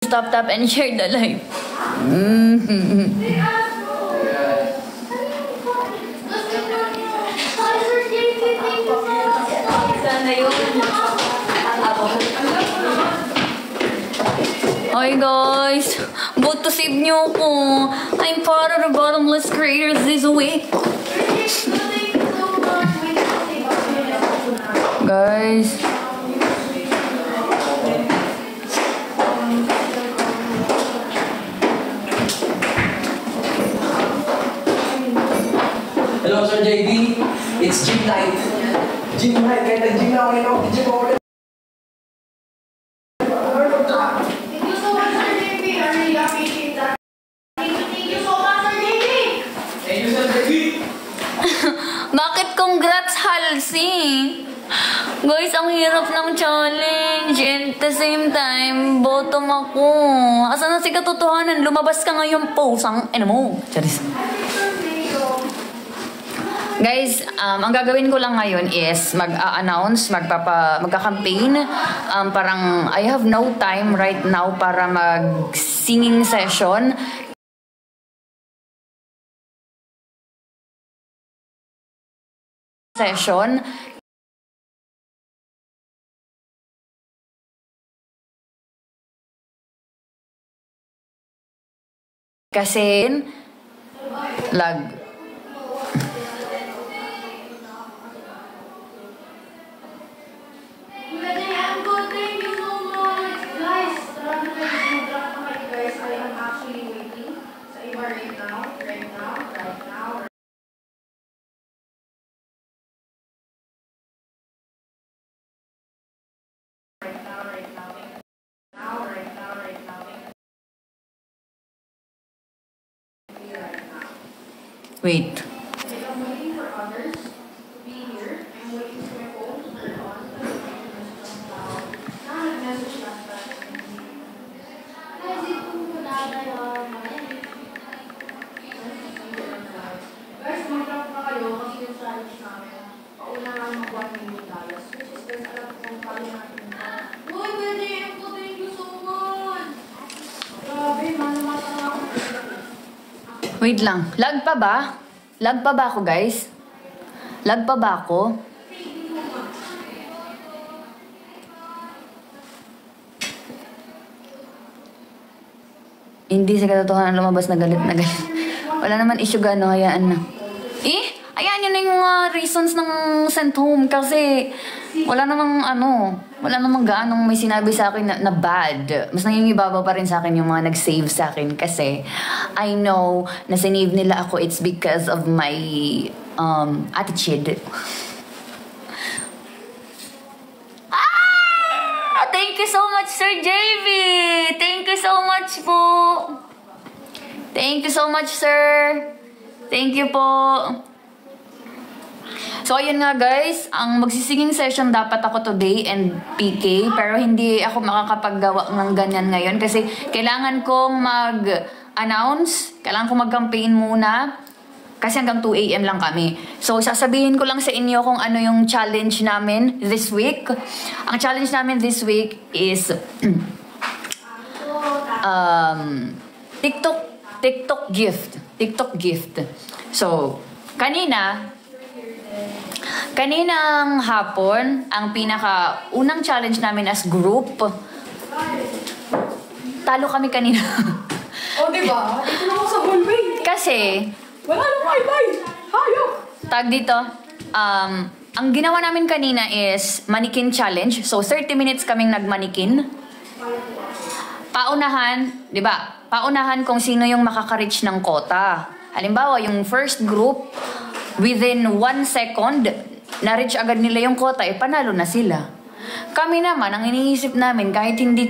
tap and share the live. Hi guys, vote to save niyo ako. I'm part of the bottomless creators this week. Guys. Hello Sir JB, it's gym night. Gym night, kahit nag-gym na ako ngayon ako, gym ako. Bakit congrats, Halsey? Guys, ang hirap ng challenge. And at the same time, bottom ako. Asan na si katotohanan? Lumabas ka ngayon po. Sang, mo? Charis. Guys, ang gagawin ko lang ngayon is mag-a-announce, magka-campaign. Parang I have no time right now para mag-singing session. Kasi lag. Wait. Wait lang. Lag pa ba? Lag pa ba ako, guys? Lag pa ba ako? Hindi sa katotohanan lumabas na galit na galit. Wala naman issue gano, hayaan na. Hayaan yun na yung mga reasons ng sent home kasi wala namang wala namang gaanong may sinabi sa akin na bad. Mas nangingibabaw pa rin sa akin yung mga nag-save sa akin kasi I know na sinave nila ako, it's because of my attitude. Thank you so much, Sir JV! Thank you so much po! Thank you so much, sir! Thank you po! So, ayun nga guys, ang magsisinging session dapat ako today and PK, pero hindi ako makakapaggawa ng ganyan ngayon kasi kailangan kong mag-announce, kailangan kong mag-campaign muna kasi hanggang 2 AM lang kami. So, sasabihin ko lang sa inyo kung ano yung challenge namin this week. Ang challenge namin this week is TikTok gift. So, kaninang hapon, ang unang challenge namin as group, talo kami kanina. Diba? Ito na ako sa hallway. Kasi, wala nang wifi. Hayop. Tag dito, ang ginawa namin kanina is mannequin challenge. So, 30 minutes kaming nagmanikin. Paunahan, di ba? Paunahan kung sino yung makaka-reach ng quota. Halimbawa, yung first group, within 1 second, na-reach agad nila yung quota, panalo na sila. Kami naman, ang iniisip namin, kahit hindi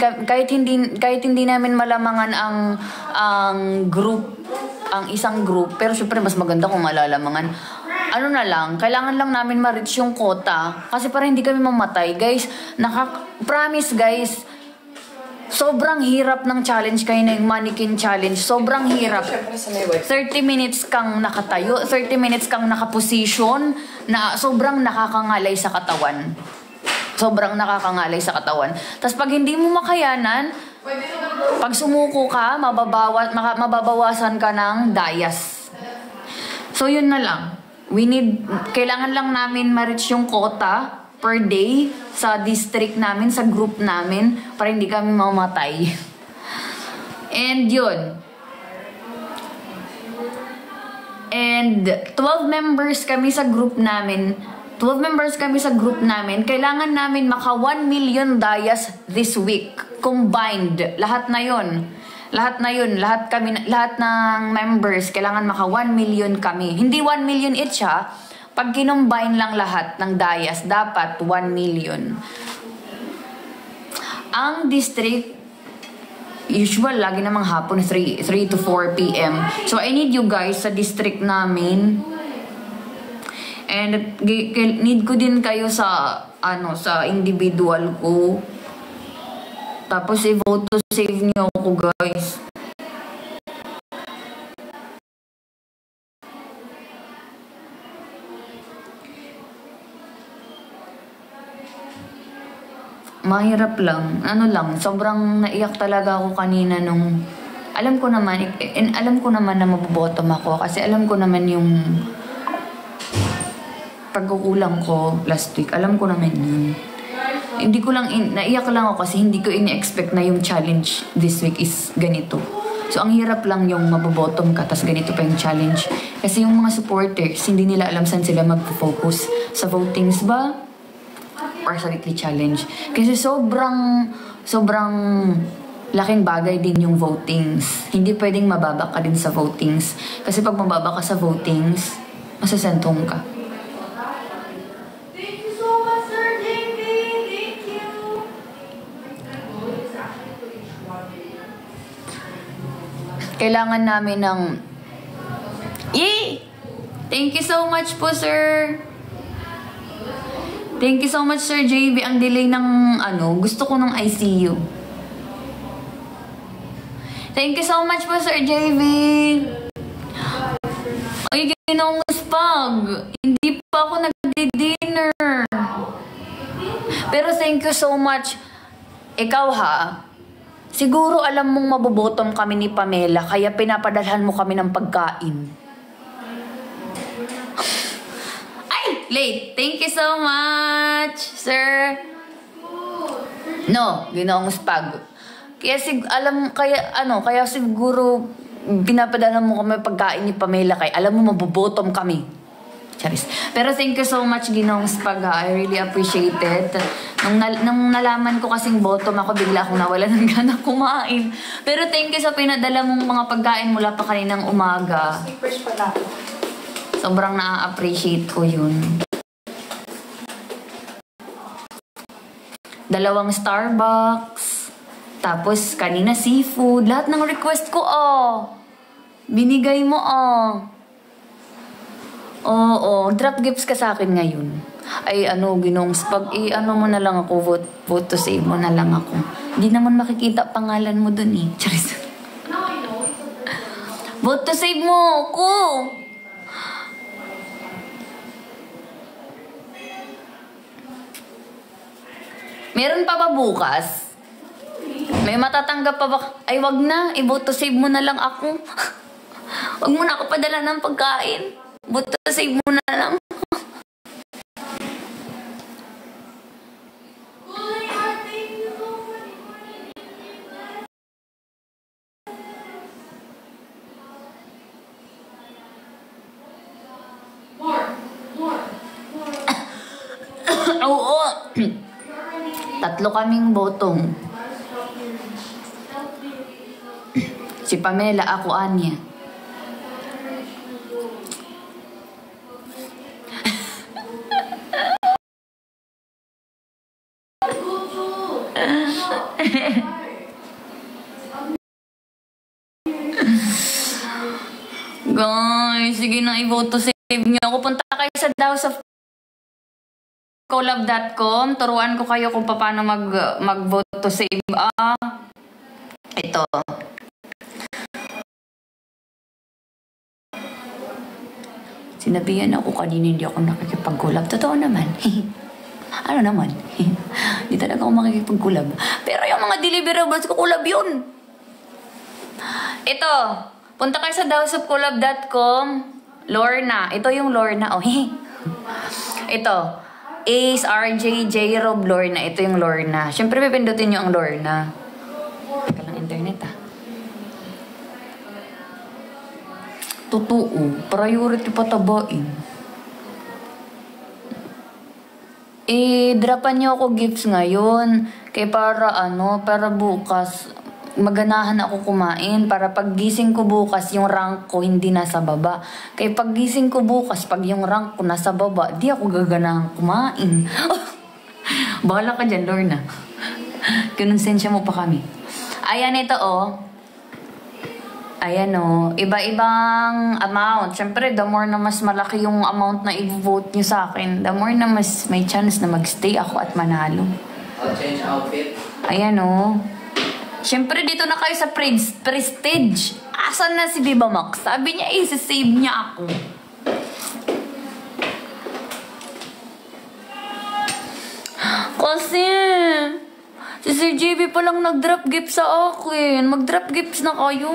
namin malamangan ang isang group, pero syempre mas maganda kung malalamangan. Ano na lang, kailangan lang namin ma-reach yung quota, kasi para hindi kami mamatay. Guys, promise guys, sobrang hirap ng challenge kayo na yung mannequin challenge. Sobrang hirap. 30 minutes kang nakatayo, 30 minutes kang nakaposition, na sobrang nakakangalay sa katawan. Sobrang nakakangalay sa katawan. Tapos pag hindi mo makayanan, pwede naman Pag sumuko ka, mababawasan ka ng dayas. So yun na lang. Kailangan lang namin ma-reach yung quota per day sa district namin, sa group namin, para hindi kami mamatay. And yun. And 12 members kami sa group namin. Kailangan namin maka 1 million dayas this week. Combined. Lahat ng members, kailangan maka 1 million kami. Hindi 1 million each ha. Pag kinumbine lang lahat ng dayas, dapat 1 million. Ang district, usual, lagi namang hapon, 3 to 4 p.m. So, I need you guys sa district namin. And need ko din kayo sa individual ko. Tapos i-vote to save niyo ako, guys. Mahirap lang. Sobrang naiyak talaga ako kanina nung alam ko naman na mabobotom ako kasi alam ko naman yung pagkukulang ko last week. Alam ko naman yun. Naiyak lang ako kasi hindi ko ini-expect na yung challenge this week is ganito. So, ang hirap lang yung mabobotom ka, tas ganito pa yung challenge. Kasi yung mga supporters, hindi nila alam saan sila mag-focus. Sa votings ba? Or sa weekly challenge. Kasi sobrang laking bagay din yung votings. Hindi pwedeng mababa ka din sa votings. Kasi pag mababa ka sa votings, masasentong ka. Kailangan namin ng... Yay! Thank you so much po, sir. Thank you so much, Sir JV. Ang delay ng gusto ko ng ICU. Thank you so much po, Sir JV. Ay, ginong spag. Hindi pa ako nag-dinner. Pero thank you so much. Ikaw ha, siguro alam mong mabobotom kami ni Pamela, kaya pinapadalhan mo kami ng pagkain. Ay! Late! Thank you so much, sir. No, ginoong spag. Kaya siguro pinapadalhan mo kami pagkain ni Pamela, kaya alam mo mabobotom kami. Charis. Pero thank you so much, Ginoong Spag. I really appreciate it. Nung nalaman ko kasing bottom ako, bigla akong nawala ng gana kumain. Pero thank you sa pinadala mong mga pagkain mula pa kaninang umaga. Slippers pala. Sobrang na-appreciate ko yun. 2 Starbucks. Tapos kanina seafood. Lahat ng request ko, binigay mo, Oo, drop gifts ka sa akin ngayon. Ay, Ginoong Spag, mo na lang ako, vote to save mo na lang ako. Hindi naman makikita pangalan mo dun eh. Charis. Vote to save mo ako! Meron pa ba bukas? May matatanggap pa ba? Ay, wag na. I-vote to save mo na lang ako. Wag mo na ako padala ng pagkain. Vote to save mo na lang. Oo. 3 kaming botong. Si Pamela, ako, Anya. Guys, sige na, i-vote to save nyo ako. Punta kayo sa dawsofcollab.com. Turuan ko kayo kung paano mag-vote to save. Ito. Sinabihan ako kanina hindi ako nakikipag-collab. Totoo naman. Ano naman? Hindi talaga ako makikipag-collab. Pero yung mga deliverables ko, collab yun. Ito, punta kayo sa daosofcollab.com. Lorna. Ito yung Lorna. Oh, ito. Ace, RJ, J. Rob, Lorna. Ito yung Lorna. Siyempre, pipindutin nyo ang Lorna. Teka lang, internet ah. Totoo. Priority patabain. Drapan nyo ako gifts ngayon. Kaya para bukas, maganahan ako kumain. Para paggising ko bukas, yung rank ko hindi nasa baba. Kaya paggising ko bukas, pag yung rank ko nasa baba, di ako gaganahan kumain. Bahala ka dyan, Lorna. Kinonsensya mo pa kami. Ayan ito, oh. Ayan o, iba-ibang amount. Siyempre, the more na mas malaki yung amount na i-vote nyo sa akin, the more na mas may chance na magstay ako at manalo. I'll change outfit. Ayan o. Siyempre, dito na kayo sa Prestige. Asan na si Viva Max? Sabi niya, save niya ako. Kasi, si Sir JB pa lang nag-drop gift sa akin. Mag-drop gifts na kayo.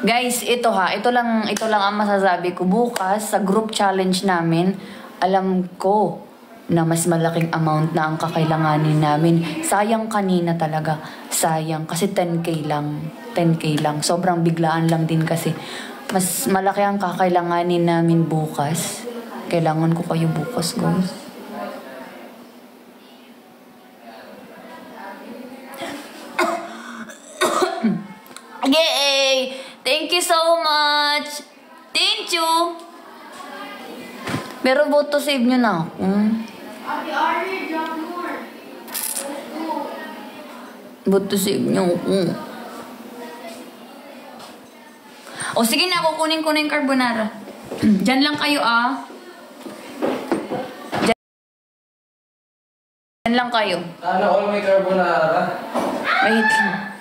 Guys, ito ha. Ito lang ang masasabi ko. Bukas, sa group challenge namin, alam ko na mas malaking amount na ang kakailanganin namin. Sayang kanina talaga. Sayang. Kasi 10K lang. 10K lang. Sobrang biglaan lang din kasi. Mas malaki ang kakailanganin namin bukas. Kailangan ko kayo bukas, guys. Yay! Thank you so much! Thank you! Pero boto save nyo na ako. Boto save nyo ako. O sige na, kukunin ko na yung carbonara. Diyan lang kayo ah. Diyan lang kayo. Sana all may carbonara. Wait lang.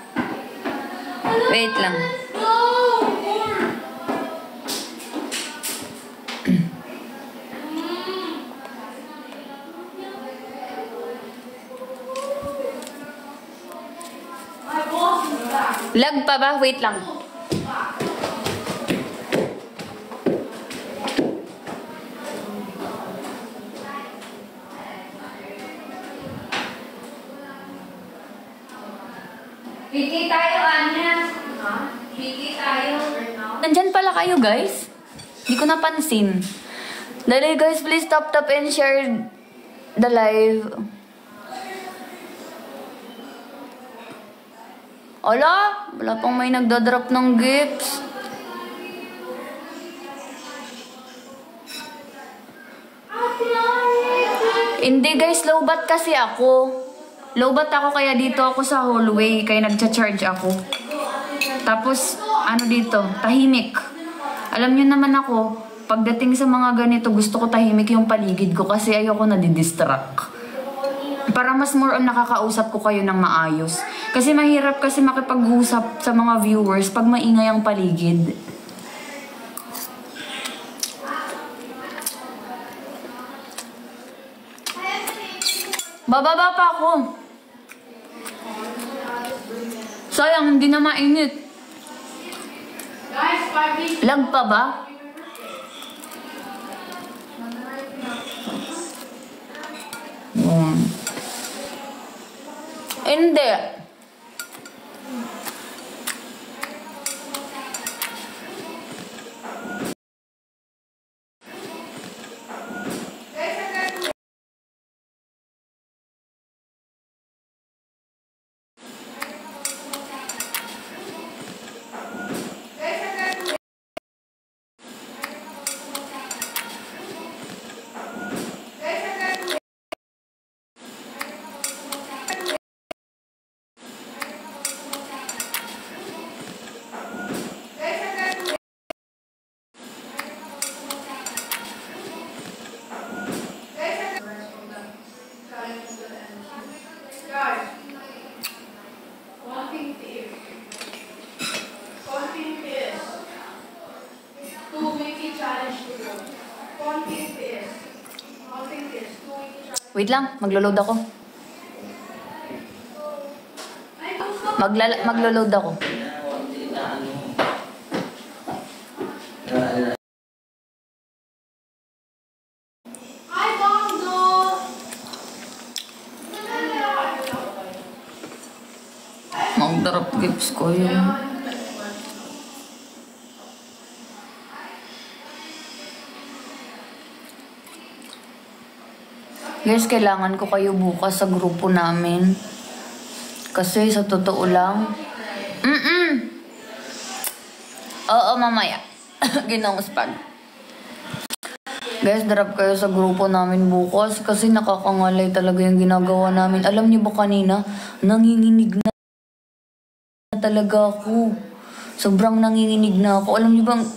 Wait lang. Lag pa ba? Wait lang. Piki tayo, Anya. Piki tayo. Nandyan pala kayo, guys. Hindi ko napansin. Dali, guys, please tap and share the live. Ala, wala pang may nagdodrop ng gifts. Hindi, guys, lowbat kasi ako. Lowbat ako kaya dito ako sa hallway, kaya nagcha-charge ako. Tapos, ano dito, tahimik. Alam niyo naman ako, pagdating sa mga ganito, gusto ko tahimik yung paligid ko kasi ayoko nadidistract. Para mas more on nakakausap ko kayo ng maayos. Kasi mahirap kasi makipag-usap sa mga viewers pag maingay ang paligid. Bababa pa ako. Sayang, hindi na mainit. Lag pa ba? Hindi. Wait lang, maglo-load ako. Maglo-load ako. Mag-drop gifts ko yun. Guys, kailangan ko kayo bukas sa grupo namin. Kasi sa totoo lang, oo, mamaya. Ginong spag. Guys, drop kayo sa grupo namin bukas kasi nakakangalay talaga yung ginagawa namin. Alam niyo ba kanina, nanginginig na talaga ako. Sobrang nanginginig na ako. Alam niyo bang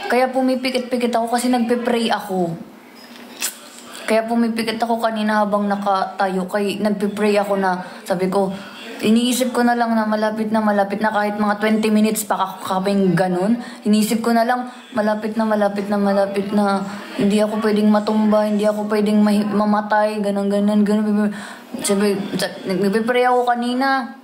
kaya pumipikit-pikit ako kasi nagpe-pray ako. Kaya pumipikit ako kanina habang nakatayo. Nagpe-pray ako na sabi ko, iniisip ko na lang na malapit na kahit mga 20 minutes pa kaming ganun. Iniisip ko na lang malapit na hindi ako pwedeng matumba, hindi ako pwedeng mamatay, ganun. Sabi, nagpe-pray ako kanina.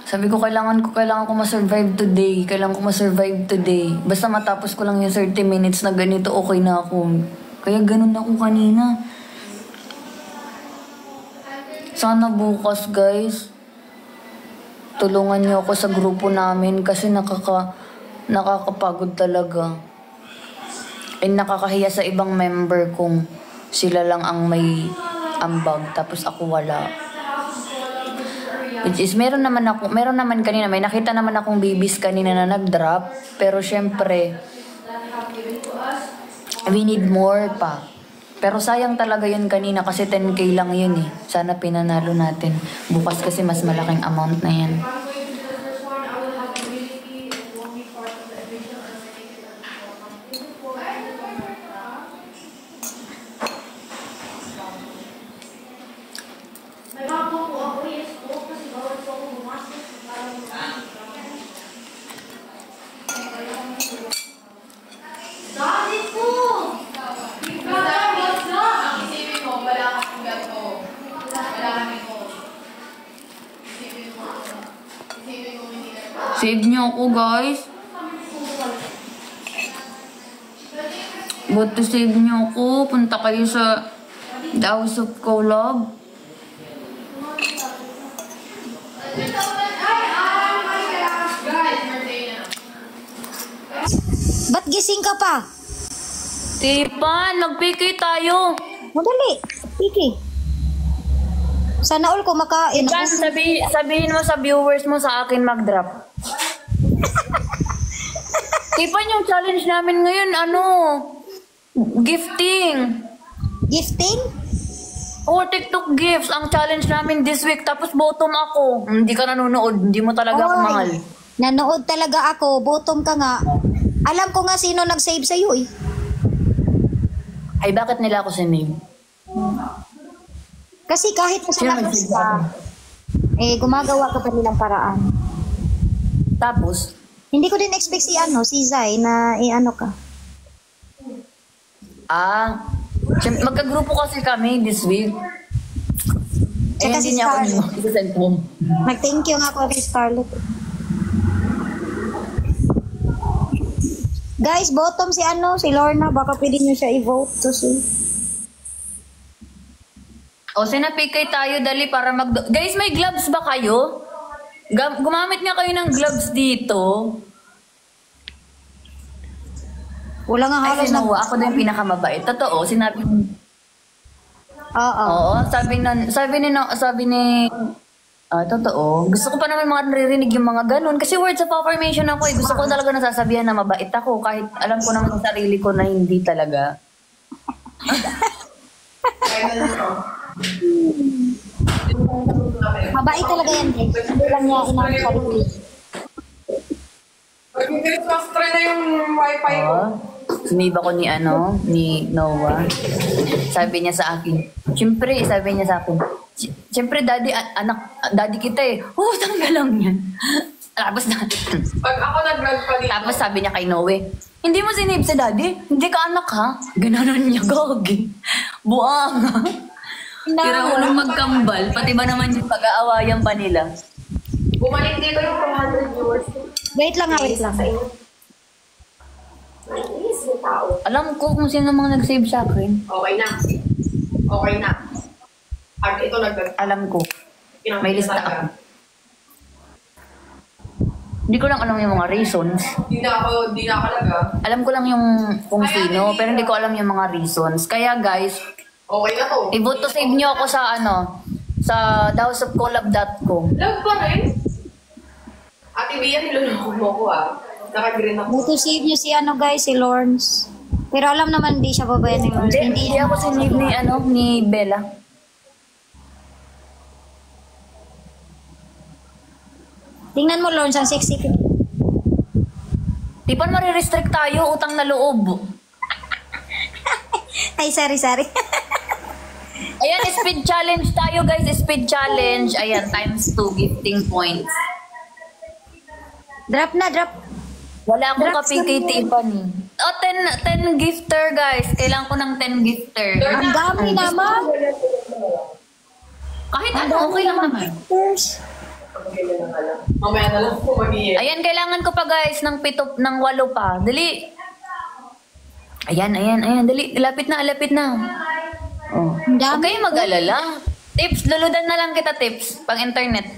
Sabi ko, kailangan ko ma-survive today. Basta matapos ko lang yung 30 minutes na ganito, okay na ako. Kaya ganun ako kanina. Sana bukas, guys, tulungan niyo ako sa grupo namin kasi nakakapagod talaga. And nakakahiya sa ibang member kung sila lang ang may ambag tapos ako wala. Which is, meron naman kanina, may nakita naman akong babies kanina na nag-drop. Pero syempre, we need more pa. Pero sayang talaga yun kanina kasi 10K lang yun eh. Sana pinanalo natin. Bukas kasi mas malaking amount na yan. Save niyo ako, guys. Buti save niyo ako. Punta kayo sa The House of Collab. Ba't gising ka pa? Tipan, mag-PK tayo. Madali. Piki. Sana all kumakain. Tipan, sabihin mo sa viewers mo sa akin mag-drop. Tipan, yung challenge namin ngayon, gifting. Gifting? Oo, TikTok gifts. Ang challenge namin this week. Tapos bottom ako. Hindi ka nanonood. Hindi mo talaga ako mahal. Nanood talaga ako. Bottom ka nga. Alam ko nga sino nag-save sa'yo eh. Ay, bakit nila ako sinave? Kasi kahit masalakas ka, gumagawa ka pa nilang paraan. Tapos, hindi ko din expect si Zai na ka. Magka-grupo kasi kami this week. Tsaka hindi niya ako send home. Mag-thank you nga ako kay Scarlett. Guys, bottom si Lorna. Baka pwede nyo siya i-vote to see. O, sinapikay tayo, dali para Guys, may gloves ba kayo? Gumamit nga kayo ng gloves dito. Wala nga halos na... Ako na yung pinakamabait. Totoo, sinabi mo. Oo, sabi ni totoo. Gusto ko pa naman mga naririnig yung mga ganun. Kasi words of affirmation ako eh. Gusto ko talaga nasasabihan na mabait ako. Kahit alam ko naman sa sarili ko na hindi talaga. Mabait talaga yan, guys. Hindi lang niya inang sarili. Christmas try na yung wifi ko. Siniba ko ni Noah. Sabi niya sa akin, siyempre, siyempre, daddy kita eh. Tanggal lang yan. Tapos Pag ako nag-vlog pa dito. Tapos sabi niya kay Noe, hindi mo sinave si daddy? Hindi ka anak ha? Gananon niya, gagi. Buang. Tira ulong magkambal, pati ba naman yung pag-aawayan pa nila? Bumalik dito yung 200 viewers. Wait lang ha, wait lang. Nainis yung tao. Alam ko kung sino mga nag-save sa akin. Okay na. Okay na. At ito Alam ko. May lista ako. Hindi ko lang alam yung mga reasons. Di na ako talaga. Alam ko lang yung kung sino, pero hindi ko alam yung mga reasons. Kaya guys, Okay na to. i-vote to save nyo ako sa sa thehouseofcollab.com. Love pa rin. Ate Bia, niluloko mo ko Naka-green ako. Buto save niyo si guys, si Lawrence. Pero alam naman hindi siya babae ni Lawrence. Hindi ako sinave ni Bella. Tingnan mo Lawrence, ang sexy ko. Di pa marirestrict tayo, utang na loob. Ay, sorry. Ayan, speed challenge tayo guys, speed challenge. Ayan, times 2 gifting points. Drop na, drop. Wala akong Drop kapikiti pa ni. 10 gifter guys. Kailangan ko ng 10 gifter. Ang dami naman. Kahit ano, okay lang naman. First. Mamaya na lang po mag-iit. Ayan, kailangan ko pa guys ng 8 pa. Dali. Ayan. Dali. Lapit na. Oh. Ang Huwag dami. kayong mag-alala. Tips, luludan na lang kita tips. Pang internet.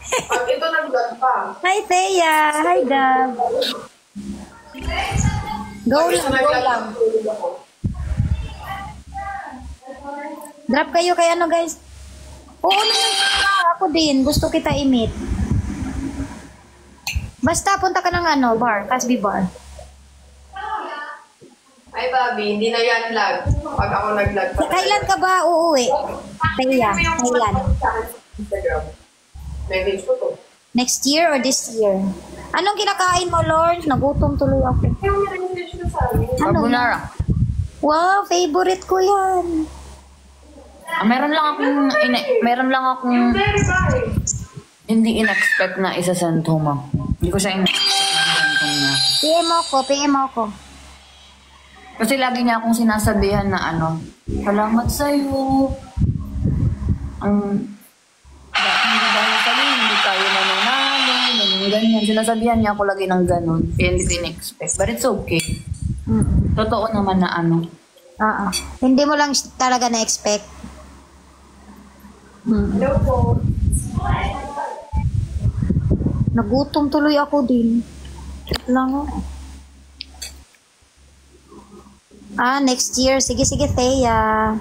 Pag ito nag-vlog pa. Hi, Thea. Hi, Gab. Go lang. Drop kayo kay guys. Oo naman ako din. Gusto kita i-meet. Basta punta ka ng bar. Casby Bar. Ay, Bobby, hindi na yan vlog. Pag ako nag-vlog pa. Kailan ka ba uuwi? Thea, kailan? Instagram. Message ko to. Next year or this year? Anong kinakain mo, Lawrence? Nagutom tuloy ako. Yung message ko sa amin. Carbonara. Wow, favorite ko yan. Meron lang akong Very bye. hindi in-expect na isa-send home. Hindi ko siya in-expect na isa-send home niya. PM mo ko. Kasi lagi niya akong sinasabihan na salamat sa'yo. Hindi dahil sa'yo, hindi tayo mananalo, ganyan. Sinasabihan niya ako lagi ng ganun. Kaya hindi ko in-expect. But it's okay. Totoo naman na Hindi mo lang talaga na-expect. Hello po. Nagutom tuloy ako din. Wait lang next year. Sige, Thea.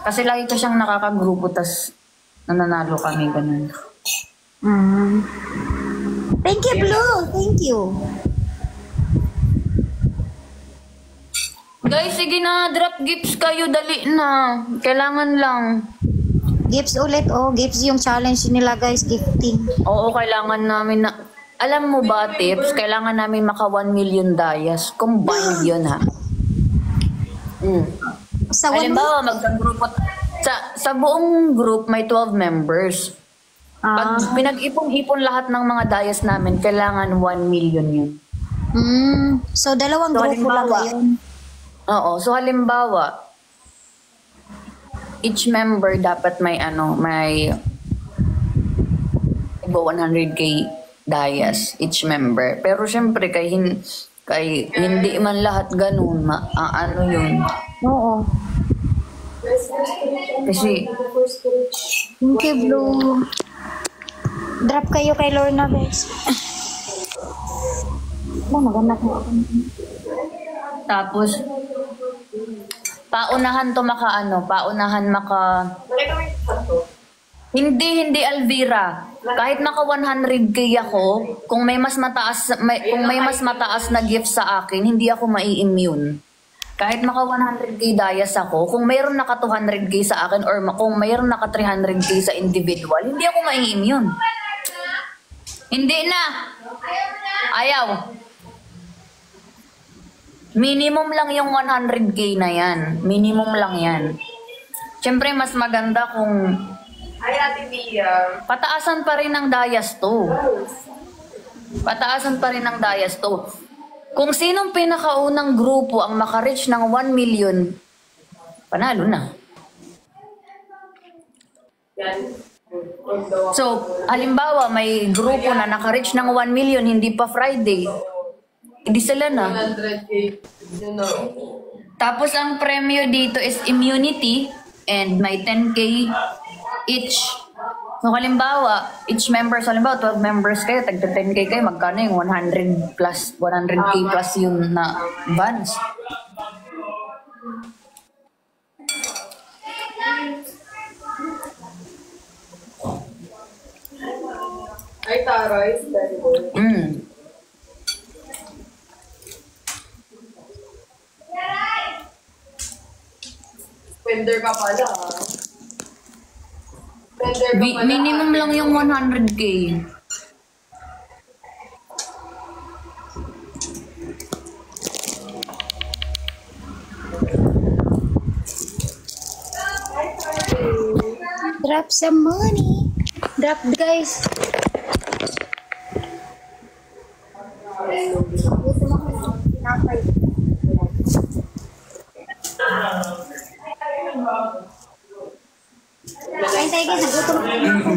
Kasi lagi ko siyang nakakagrupo, tas nananalo kami, ganun. Thank you, Blue. Thank you. Guys, sige na, drop gifts kayo, dali na. Kailangan lang. Gifts ulit, gifts yung challenge nila, guys, gifting. Oo, kailangan namin na... Alam mo ba, tips, kailangan namin maka 1 million dayas. Combined yun, ha? Sa one Halimbawa, magkagrupo... Sa buong group, may 12 members. Pag pinag-ipon-ipon lahat ng mga dayas namin, kailangan 1 million yun. So, dalawang So, grupo lang halimbawa, yun. Oo. So, halimbawa, each member dapat may 100k dayas, each member. Pero syempre, kay hindi man lahat ganun, yun. Oo. Kasi, Thank you, Blue. Drop kayo kay Lorna, guys. Maganda ko. tapos, paunahan Nakita mo yung chat ko? Hindi Alvira. Kahit maka 100k ako, kung may mas mataas na gift sa akin, hindi ako mai-immune. Kahit maka 100k dayas ako, kung mayroon naka 200k sa akin or kung mayroon naka 300k sa individual, hindi ako mai-immune. Hindi na. Ayaw. Minimum lang yung 100k na yan. Minimum lang yan. Siyempre, mas maganda kung Ay, Ate Bia. pataasan pa rin ng dayas to. Pataasan pa rin ng dayas to. Kung sinong pinakaunang grupo ang makareach ng 1 million panalo na. Yan. So, halimbawa, may grupo na naka-reach ng 1 million, hindi pa Friday. Hindi sila na. 100K. Yun na. Tapos, ang premyo dito is immunity and may 10K each. So, halimbawa, each member, so halimbawa, 12 members kayo, tagta 10K kayo, magkano yung 100 plus, 100K plus yung na vans. Ay, taray. Very good. Spender ka pala, ha? Spender ka pala. Minimum lang yung 100K. Drop some money. Drop, guys. Kain tayo guys, nagutom ako.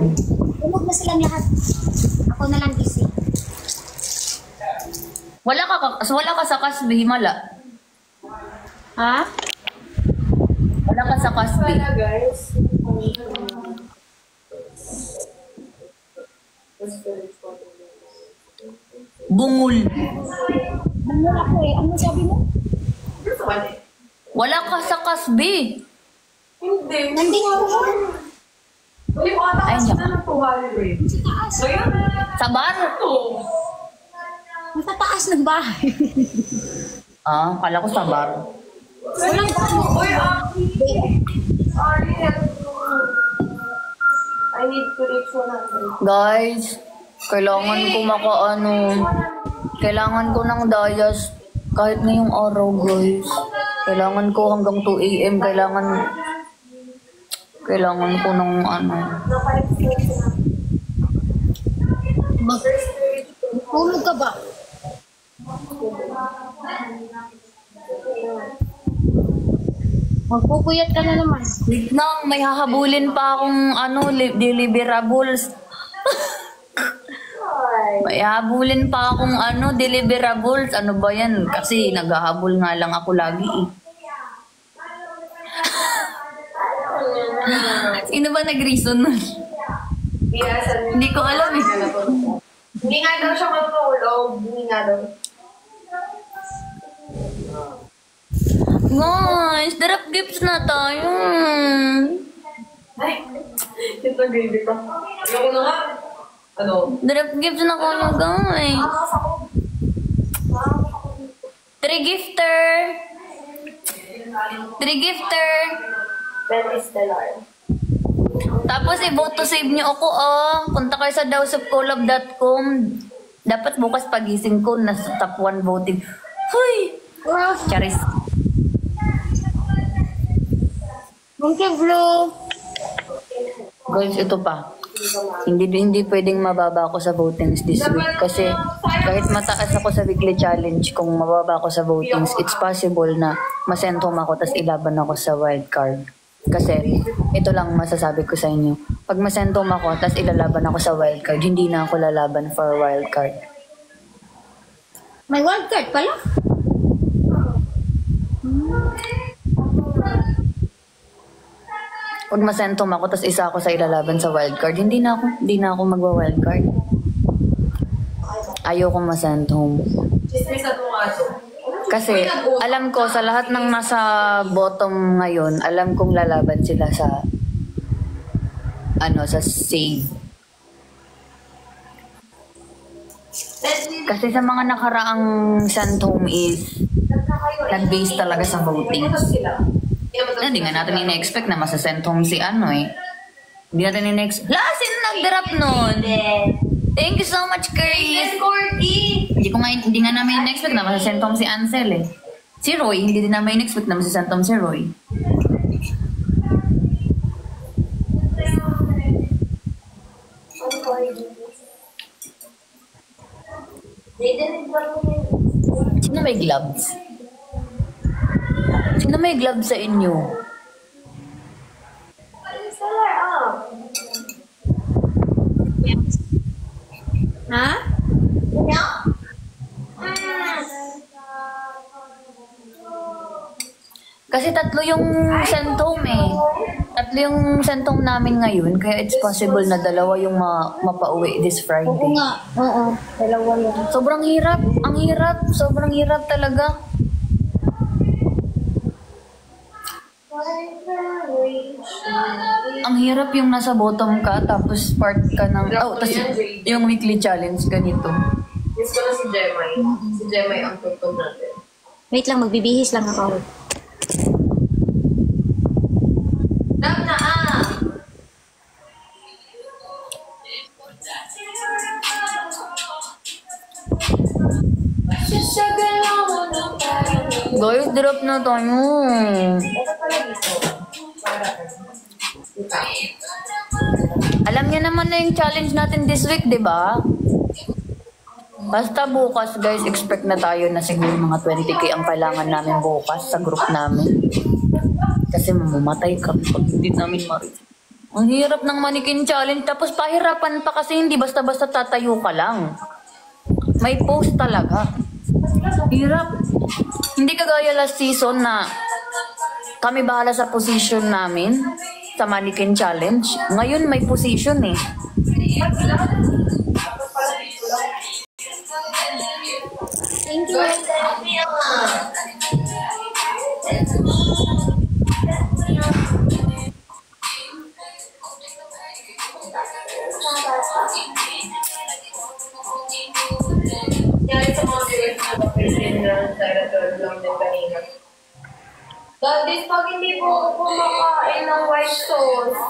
Tulog na silang lahat. Ako na lang gising. Wala ka sa Kasbi, Himala. Ha? Wala ka sa Kasbi. Wala, guys. Bungul. Ano ako eh? Ano sabi mo? Wala ka sa Kasbi. Hindi. Nandito ako. Yung ata Ay, kasi niya. na ng 200. Sa taas. So, yun. Sa bar? Nasa taas ng bahay. Kala ko sa bar. Walang Uy, sorry. I need to reach 100. Guys, kailangan ko kailangan ko ng dayas kahit ngayong araw, guys. Kailangan ko hanggang 2 AM, kailangan ko ng Hulog ka ba? Magpupuyat ka na naman. wait lang, may hahabulin pa akong deliverables. May hahabulin pa akong deliverables. Ano ba yan? Kasi naghahabol nga lang ako lagi eh. Sino ba nag-reason nun? Hindi ko alam eh. Hindi nga daw siya matulog. Hindi nga daw. Guys, drop gifts na tayo. Ay, ito gravy ko. Ayoko na nga. Ano? Drop gifts na ko na, guys. 3 gifter. 3 gifter. Ben Estelar. Tapos i-vote to save niyo ako, Punta kayo sa dawsofcolab.com. Dapat bukas pagising ko, nasa top 1 voting. Hoy! Charis. Monkey Blue. Guys, ito pa. Hindi pwedeng mababa ako sa votings this week. Kasi kahit mataas ako sa weekly challenge, kung mababa ako sa votings, it's possible na masentom ako tas ilaban ako sa wildcard. Kasi ito lang masasabi ko sa inyo. Pag masentom ako tas ilalaban ako sa wildcard, hindi na ako lalaban for wildcard. May wildcard pala. Pag masentom ako tas isa ako sa ilalaban sa wildcard, hindi na ako magwa-wildcard. Ayoko masentom. Chismis na tumaso. Kasi alam ko sa lahat ng nasa bottom ngayon, alam kong lalaban sila sa sa save. Kasi sa mga nakaraang sent home is nag-base talaga sa voting. Hindi nga natin ina-expect na masasend home si Hindi natin ina-expect. Sino nag-drop nun? Thank you so much, Chris. Hindi nga namin ina-expect na masasend home si Ansel eh. Si Roy, hindi din namin ina-expect na masasend home si Roy. Sino may gloves? Sino may gloves sa inyo? Ha? Kasi tatlo yung sentome eh. Tatlo yung sentome namin ngayon, kaya it's possible na dalawa yung mapauwi this Oo Friday. nga. Oo. Dalawa yun. Sobrang hirap. Ang hirap. Sobrang hirap talaga. Ang hirap yung nasa bottom ka, tapos part ka ng... Oh, tapos yung weekly challenge ganito. Miss ko na si Jemay. Si Jemay ang tutong natin. Wait lang, magbibihis lang ako. Dam na Guys, drop na tayo. Alam niyo naman na yung challenge natin this week, di ba? Basta bukas, guys, expect na tayo na siguro mga 20k ang kailangan namin bukas sa group namin. Kasi mamamatay kami pag hindi namin ma-reach. Ang hirap ng mannequin challenge, tapos pahirapan pa kasi hindi basta-basta tatayo ka lang. May post talaga. Hirap. Hindi kagaya last season na kami bahala sa position namin sa mannequin challenge. Ngayon may position eh. Thank you. Yan sa mga viewers na kapatid na sa restaurant lang din kanina. Dadis, pag hindi po ako kumakain ng white sauce,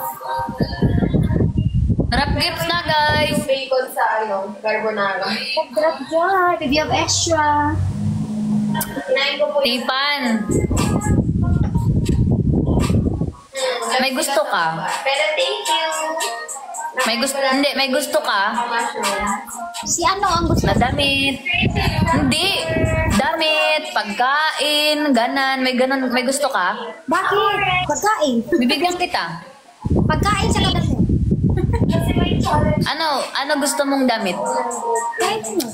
Rap gifts na guys! yung bacon sa carbonara. Drop dyan. If you have extra. Kinain ko po yung... Tipan! May gusto ka? Pero thank you! May gusto ka? Mushroom. Si ano ang gusto? Na damit. Hindi. Damit, pagkain, ganan. May gusto ka? Bakit? Pagkain. Bibigyan kita. Pagkain sa kanan mo. Ano gusto mong damit? Kahit mo.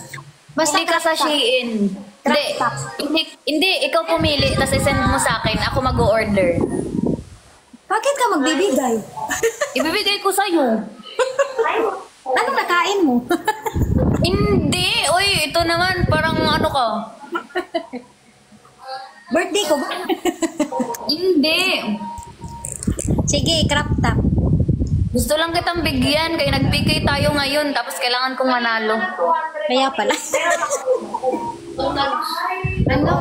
Basta Hindi ka sa Shein. Hindi, ikaw pumili, tapos isend mo sa akin, ako mag-order. Bakit ka magbibigay? Ibibigay ko sa'yo. Anong nakain mo? Hindi, oy, ito naman, parang ano ka. Birthday ko ba? Hindi. Sige, crop top. Gusto lang kitang bigyan, kaya nag-PK tayo ngayon, tapos kailangan kong manalo. Kaya pala. Ano?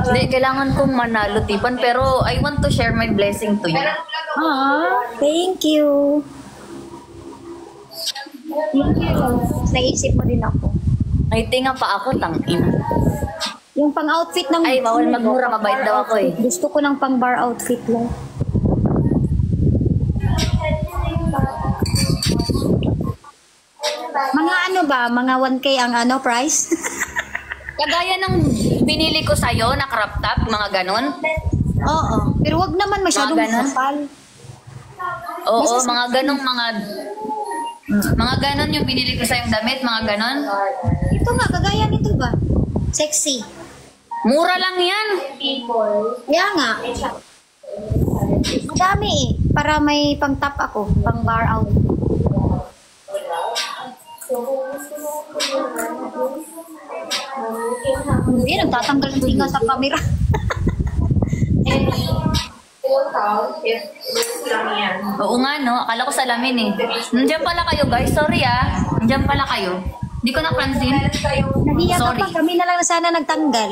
Hindi, kailangan kong manalo, Tipan, pero I want to share my blessing to you. Thank you. Thank you. Naisip mo din ako. Ay, tinga pa ako, tangin. Yung pang-outfit ng... Ay, bawal magmura, mabait daw ako eh. Gusto ko ng pang-bar outfit lang. Mga ano ba? Mga 1K ang price? Kagaya ng binili ko sa'yo na crop top, mga ganon. Oo. Pero wag naman masyadong Mga ganon? kapal. Oo, mga ganong mga ganon yung binili ko sa'yong damit, mga ganon. Ito nga, kagaya nito ba? Sexy. Mura lang yan. Kaya nga. Madami eh. Para may pang-top ako. Pang-bar out. Hindi, nagtatanggal ng tinga sa camera. Oo nga, no? Akala ko salamin eh. Nandiyan pala kayo, guys. Sorry ah. Nandiyan pala kayo. Hindi ko napansin. Nahiya ka Sorry. pa. Kami na lang sana nagtanggal.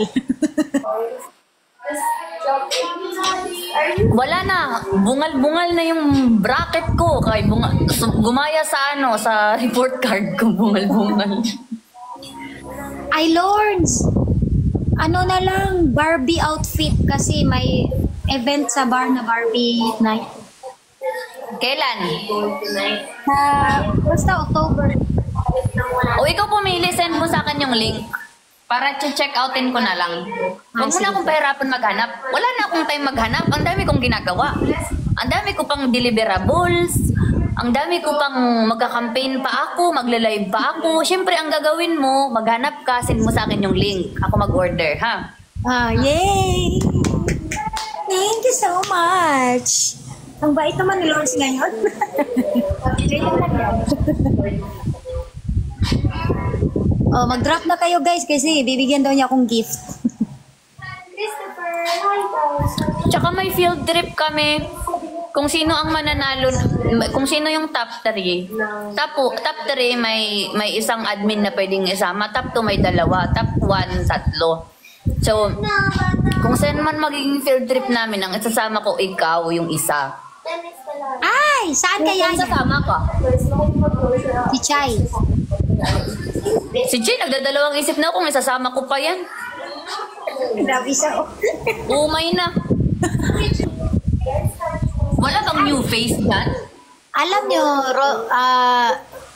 Wala na. Bungal-bungal na yung bracket ko. Kay gumaya sa sa report card ko. Bungal-bungal. Ay, Lords! Ano na lang, Barbie outfit kasi may event sa bar na Barbie night. Kailan? Basta October. O ikaw pumili, send mo sa akin yung link. Para check outin ko na lang. Huwag mo na akong pahirapan maghanap. Wala na akong time maghanap. Ang dami kong ginagawa. Ang dami ko pang deliverables. Ang dami ko pang magka-campaign pa ako, magla-live pa ako. Siyempre, ang gagawin mo, maghanap ka, send mo sa akin yung link. Ako mag-order, ha? Yay! Thank you so much. Ang bait naman ni Lawrence ngayon. Ganyan lang yan. Mag-drop na kayo guys kasi bibigyan daw niya akong gift. Christopher, hi guys. Tsaka may field trip kami. Kung sino ang mananalo, kung sino yung top 3. Top 3 may isang admin na pwedeng isama. Top 2 may 2. Top 1, 3. So, kung saan man magiging field trip namin, ang isasama ko ikaw yung isa. Ay! Saan kaya Kung yan? sasama ka? Si Chai. Si Jay, nagdadalawang isip na kung isasama ko pa yan. Grabe siya. Umay na. Wala bang new face yan? Alam nyo,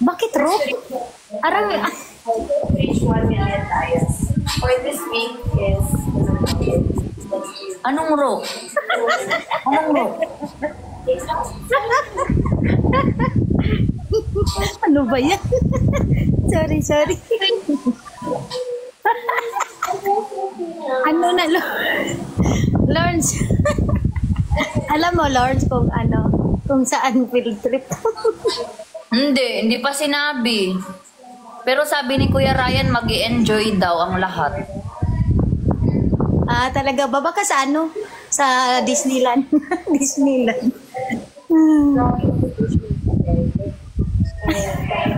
bakit Ro? Arang, Reach 1 million tayo. For this week is... Anong ro? Anong ro? ano ba yan? sorry. Ano na, Lawrence? Alam mo, Lawrence, kung saan field trip. Hindi pa sinabi. Pero sabi ni Kuya Ryan, mag-i-enjoy daw ang lahat. Talaga ba? Baka sa Sa Disneyland. Disneyland.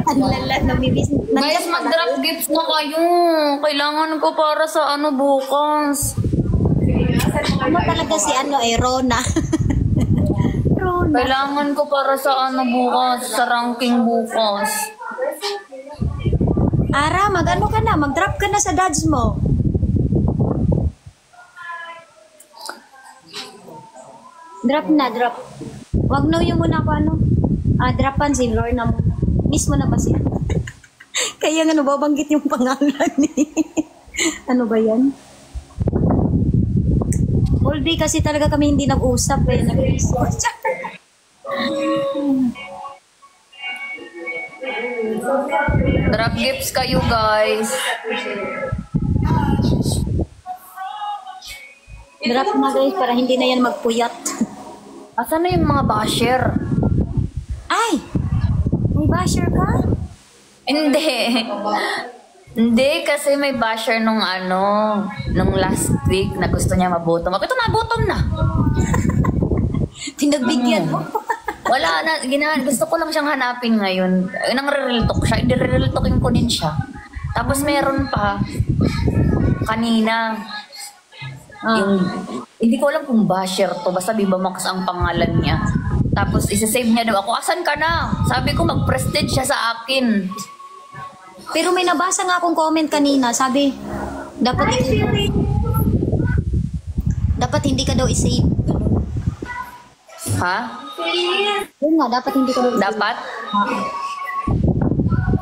Ang lala, namibis. Guys, mag-drop gifts na kayo. Kailangan ko para sa bukas. Ano talaga si Rona? Rona. Kailangan ko para sa bukas, sa ranking bukas. Ara, mag-ano ka na? Mag-drop ka na sa dads mo. Drop na, drop. Wag na yung muna ako dropan si Lorna muna. Miss mo na ba siya? Kaya nga nababanggit yung pangalan ano ba yan? All day kasi talaga kami hindi nag-usap Drop gifts kayo, guys. Drop na guys para hindi na yan magpuyat. Asan na yung mga basher? Ay! May basher ka? Hindi. Hindi, kasi may basher nung last week na gusto niya mabutom. Ito nabutom na. Pinagbigyan mo. Wala na, gusto ko lang siyang hanapin ngayon. Nang re-real talk siya, hindi re-real talking ko din siya. Tapos meron pa, kanina, hindi ko alam kung basher to, basta Viva Max ang pangalan niya. Tapos isa-save niya daw ako, asan ka na? Sabi ko mag-prestige siya sa akin. Pero may nabasa nga akong comment kanina, sabi, dapat hindi ka daw i-save. Ha? Yun nga, dapat hindi ka daw i-save. Dapat?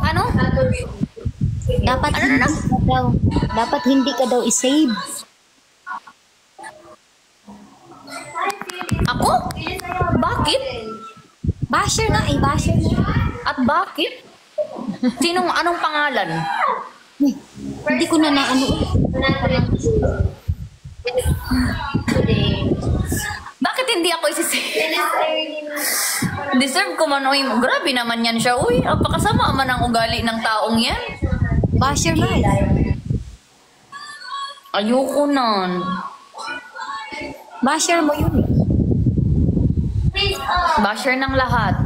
Ano? Dapat hindi ka daw i-save. Ako? Bakit? Basher nga basher nga. At bakit? Anong pangalan? Hindi ko na Bakit hindi ako isi-save? Deserve ko man, uy. Grabe naman yan siya, uy. Apakasama man ang ugali ng taong yan. Basher nga Ayoko nun. Basher mo yun Basher ng lahat.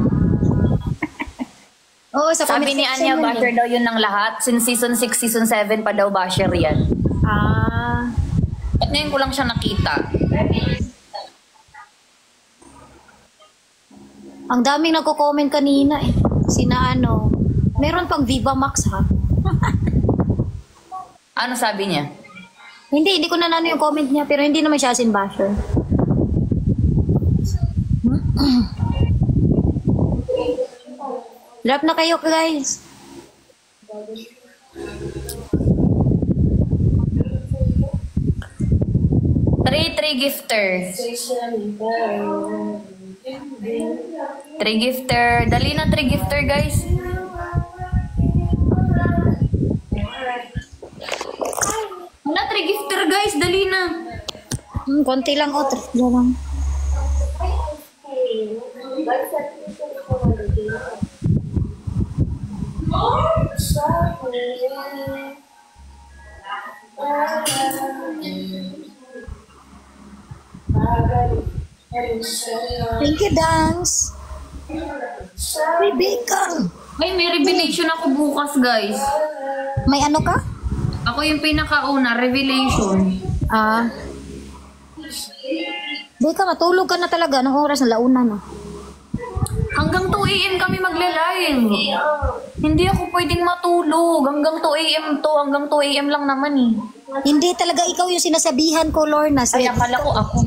Oo, sa Sabi comment ni section Anya, yun basher daw yun ng lahat. Since season 6, season 7 pa daw basher yan. At ngayon ko lang siya nakita. Ang daming nagko-comment kanina meron pang Viva Max ha. Ano sabi niya? Hindi ko na yung comment niya, pero hindi naman siya basher. Drop na kayo guys. Three gifters. 3 gifter. Dali na 3 gifter, guys. Wala 3 gifter, guys. Dali na. Konti lang, oh. 3 lang. Thank you, Dance. Rebecca. Ay, may revelation ako bukas, guys. May ano ka? Ako yung pinakauna, revelation. Ah. Becca, matulog ka na talaga. Anong oras na launa na? Hanggang 2 a.m. kami magla-live. Hindi ako pwedeng matulog. Hanggang 2 a.m. to. Hanggang 2 a.m. lang naman eh. Hindi talaga ikaw yung sinasabihan ko, Lorna. Ay, akala ko ako.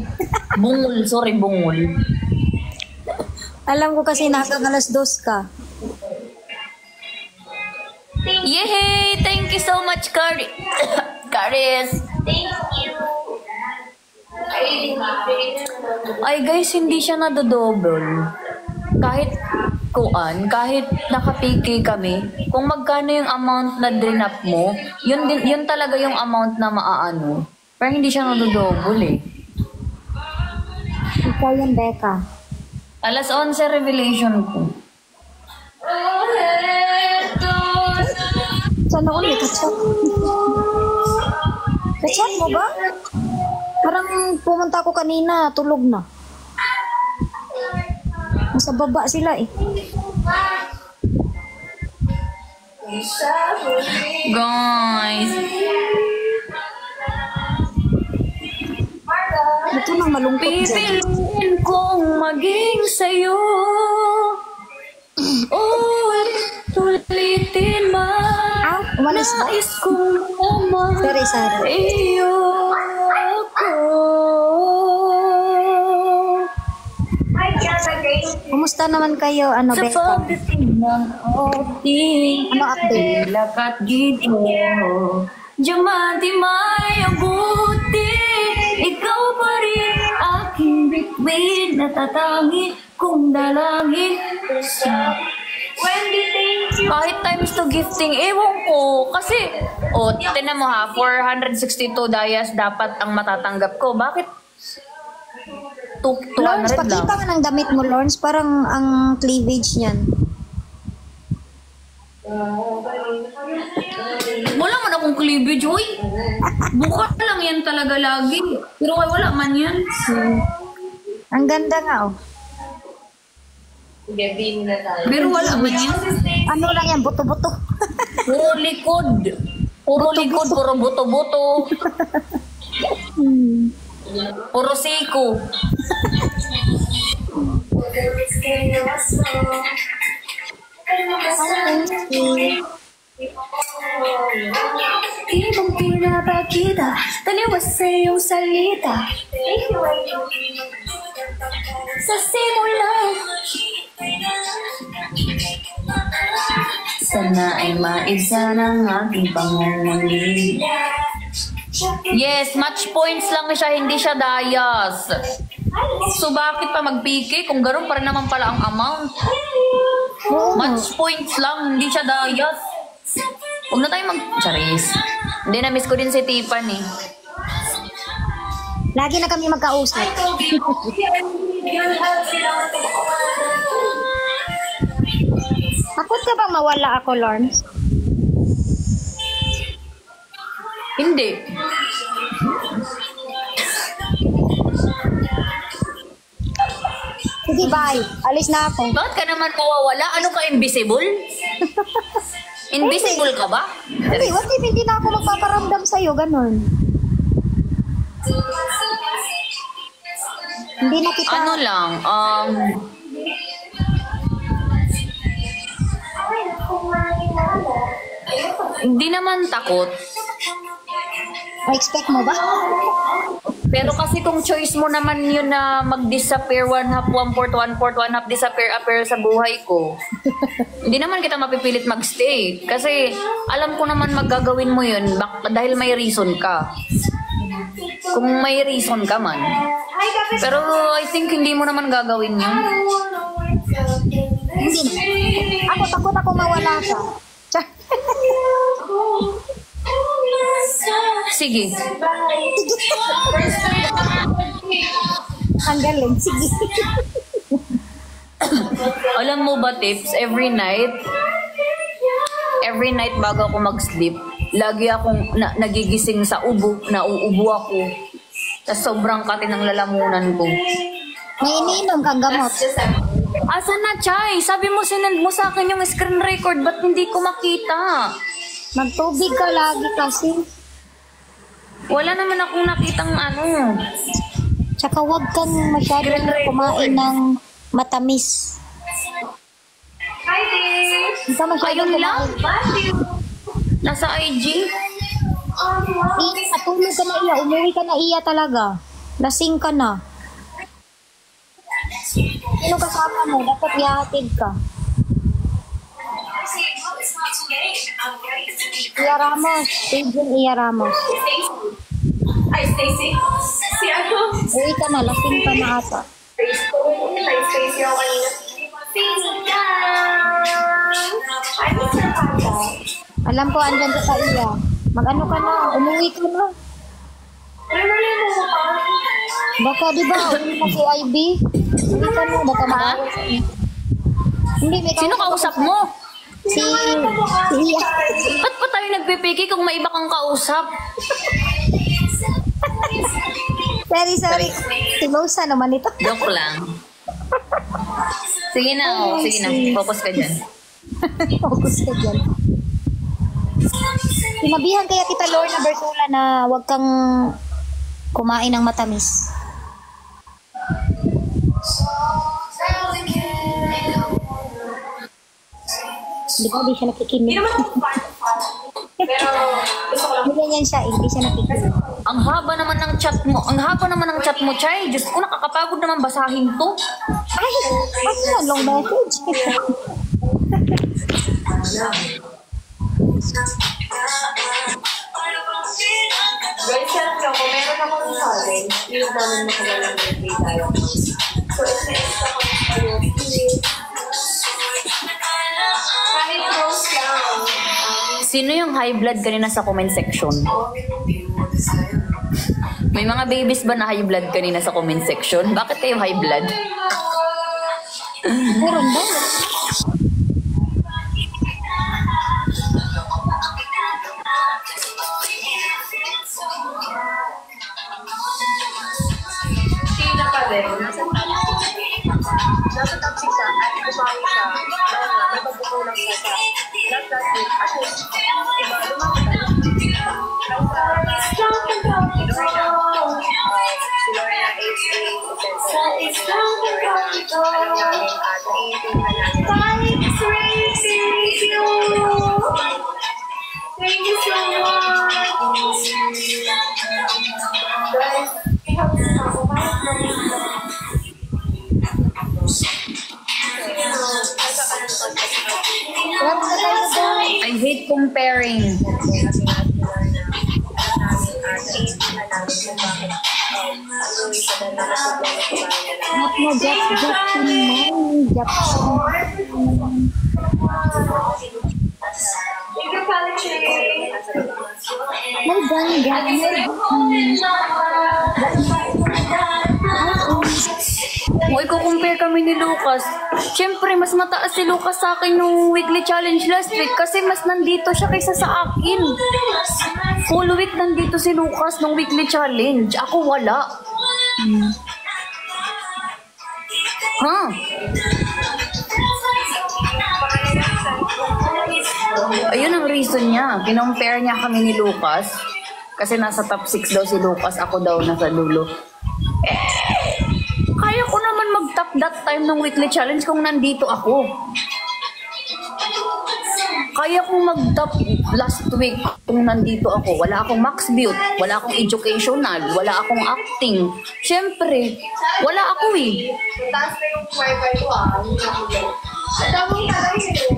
Bungol. Sorry, bungol. Alam ko kasi na hanggang alas 2 ka. Yay! Thank you so much, Caris. Thank you. Ay, guys, hindi siya nadodouble. Kahit kahit naka-PK kami, kung magkano yung amount na drinap mo, yun talaga yung amount na maaano. Pero hindi siya nadodouble eh. Ikaw yan, Becca. Alas 11 revelation ko. Sana ulit, kachat. Kachat mo ba? Parang pumunta ako kanina, tulog na. Nasa baba sila eh. Guys. Ito nang malungkot dyan. Pipiliin kong maging sa'yo. Ulitin man. Umalis ba? Nais kong naman Sorry. iyo ako. Kumusta naman kayo, ano, Sa Becca? pagdating ng ating Ano update? lakat dito, diamante may abuti. Ikaw pa rin aking bituin, natatangi kong dalangin sa Wendy, thank you. Kahit times 2 gifting, ewan ko. Kasi, tinan mo ha, 462 dayas dapat ang matatanggap ko. Bakit? 200 Lawrence, lang. pakita ka ng damit mo, Lawrence. Parang ang cleavage niyan. Wala man akong cleavage, hoy. Buka lang yan talaga lagi. Pero wala man yan. Ang ganda nga, oh. Gabi na tayo. Pero wala man yan. Ano lang yan, buto-buto. Puro likod. Puro likod, puro buto-buto. Puro siko. Ibang pinapakita, taliwas sa iyong salita. Sa simula, sana ay maisa ng aking pangunguli. Yes, match points lang siya, hindi siya dayas. So bakit pa mag-PK kung gano'n pa rin naman pala ang amount? Match points lang, hindi siya dayas. Huwag na tayo Charis. Hindi, na-miss ko din si Tiffany. Lagi na kami magkausap. Takot ka bang mawala ako, Lawrence? Hindi. Sige, bye. Alis na ako. Bakit ka naman mawawala? Ano ka, invisible? Invisible ka ba? Hindi, what if hindi na ako magpaparamdam sa'yo, ganun. Hindi na kita... Ano lang, hindi naman takot. Ma-expect mo ba? Pero kasi kung choice mo naman yun na mag-disappear, 1/2, 1/4, 1/4, 1/2 disappear, appear sa buhay ko. Hindi naman kita mapipilit magstay. Kasi alam ko naman maggagawin mo yun dahil may reason ka. Kung may reason ka man. Pero I think hindi mo naman gagawin yun. Hindi na. Ako, takot ako mawala ka. Sige. Ang galing. Sige. Alam mo ba, Tips, every night bago ako mag-sleep, lagi akong nagigising sa nauubo ako. Tapos sobrang kati ng lalamunan ko. May iniinom kang gamot. Asan na, Chay? Sabi mo, sinend mo sa akin yung screen record, ba't hindi ko makita? Magtubig ka lagi kasi. Wala naman akong nakitang ano. Tsaka huwag kang masyadong kumain ng matamis. Hi, dear. Hindi ka masyadong Ayun lang. kumain. Nasa IG. Matulog ka na iya. Umuwi ka na iya talaga. Lasing ka na. Sino kasama mo? Dapat ihatid ka. Iya Ramos. Agent Iya Ramos. Ay, Stacy. Si ano? Uwi ka na. Lasing ka na ata. Stacy ako kanina. Sika! Ay, miss na pata. Alam ko, andyan ka sa iya. Mag-ano ka na. Umuwi ka na. Ano na mo pa? Baka di ba? Uwi na si IB. Uwi ka na. Baka maawa sa iyo. Hindi, may Sino kausap mo? Si Iya. Ba't pa tayo nagpipiki kung may iba kang kausap? Sorry. Si Losa naman ito. Joke lang. Sige na, oh. Sige na. Focus ka dyan. Focus ka dyan. Sinabihan kaya kita, Lorna Bertula, na huwag kang kumain ng matamis. Di ba, di siya Hindi nakikinig. naman ako fan. Pero, gusto ko lang. Hindi ganyan siya, hindi siya nakikinig. Ang haba naman ng chat mo. Ang haba naman ng chat mo, Chay. Diyos ko, nakakapagod naman basahin to. Ay, ano yan, long message. Guys, share ko, kung meron akong challenge, yung namin makagalang birthday tayo. So, isa-isa ko tayo. Kahit close lang. Sino yung high blood kanina sa comment section? May mga babies ba na high blood kanina sa comment section? Bakit kayo high blood? Meron ba? Sino pa rin? Nasa top 6 siya. At kumami siya. Dahil nga, may pagkukulang siya sa last week. At least, iba, lumapit na. Si Lorna H.A. Thank you so much. Guys, ikaw na ako. I hate comparing. Not mo, Jackson man. Jackson. Thank you, Patrick. May ganggang. Kung i-compare kami ni Lucas, syempre mas mataas si Lucas sa akin nung weekly challenge last week kasi mas nandito siya kaysa sa akin. Full week nandito si Lucas nung weekly challenge. Ako wala. Ayun ang reason niya. Kinompare niya kami ni Lucas. Kasi nasa top 6 daw si Lucas. Ako daw nasa dulo. Kaya ko naman mag-top that time ng weekly challenge kung nandito ako. Kaya kong mag-top last week kung nandito ako. Wala akong max build, wala akong educational, wala akong acting. Siyempre, wala ako eh. Taas na yung wifi ko Ang damang talaga yun.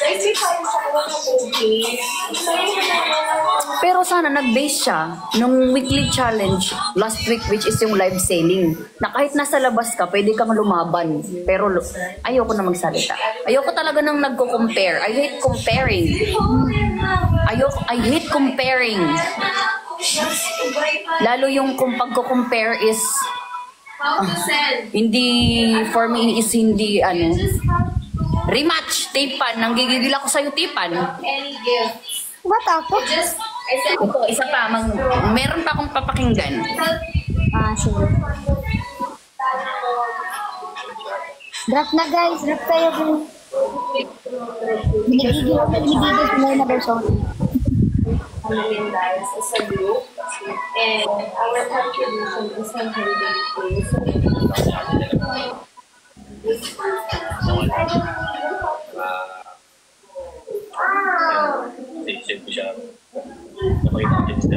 Guys, may time sa kawan ng movie. So, yun na Pero sana nag-base siya nung weekly challenge last week, which is yung live selling. Na kahit nasa labas ka, pwede kang lumaban. Pero ayoko na magsalita. Ayoko talaga nang nagko-compare. I hate comparing. I hate comparing. Lalo yung kung pagko-compare is hindi, for me is hindi, rematch, Tipan. Nanggigigil ako sa'yo, Tipan. Any gift. Ba't ako? Ito, isa pa, meron pa akong papakinggan. Sige. Drop na guys, drop kayo guys. Binigigil sila na person. Million guys as a group, and our contribution is 100 Check ko siya. Napakita ko din sa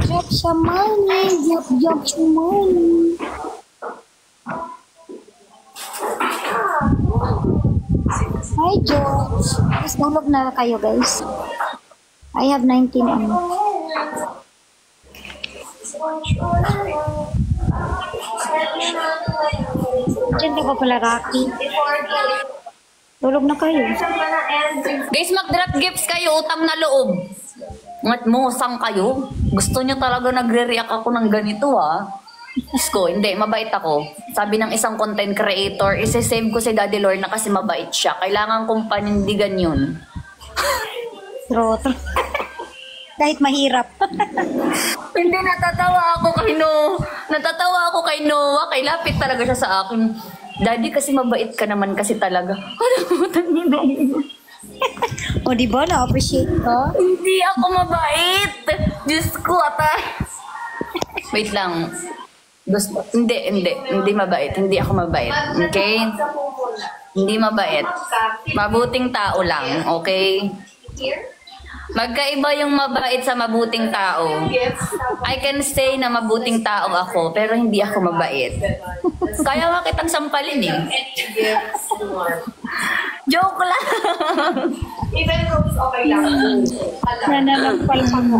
Drop some money, drop some money. Hi George. Guys, download na kayo guys. I have 19 Diyan ka pa pala, Rocky. Tulog na kayo. Guys, mag-drop gifts kayo, utang na loob. Ngat mo, sang kayo? Gusto nyo talaga nagre-react ako ng ganito, ha? Diyos ko, hindi, mabait ako. Sabi ng isang content creator, isi-save ko si Daddy Lord na kasi mabait siya. Kailangan kong panindigan yun. True. Kahit mahirap. Hindi, natatawa ako kay Noah. Natatawa ako kay Noah. Kay lapit talaga siya sa akin. Daddy, kasi mabait ka naman kasi talaga. O diba, na-appreciate ka? Hindi ako mabait. Diyos ko, ata. Wait lang. Hindi mabait. Hindi ako mabait. Okay? Hindi mabait. Mabuting tao lang. Okay? Magkaiba yung mabait sa mabuting tao. I can say na mabuting tao ako, pero hindi ako mabait. Kaya nga kitang sampalin eh. Joke lang. Even groups, okay lang. Nananagpal pa mo.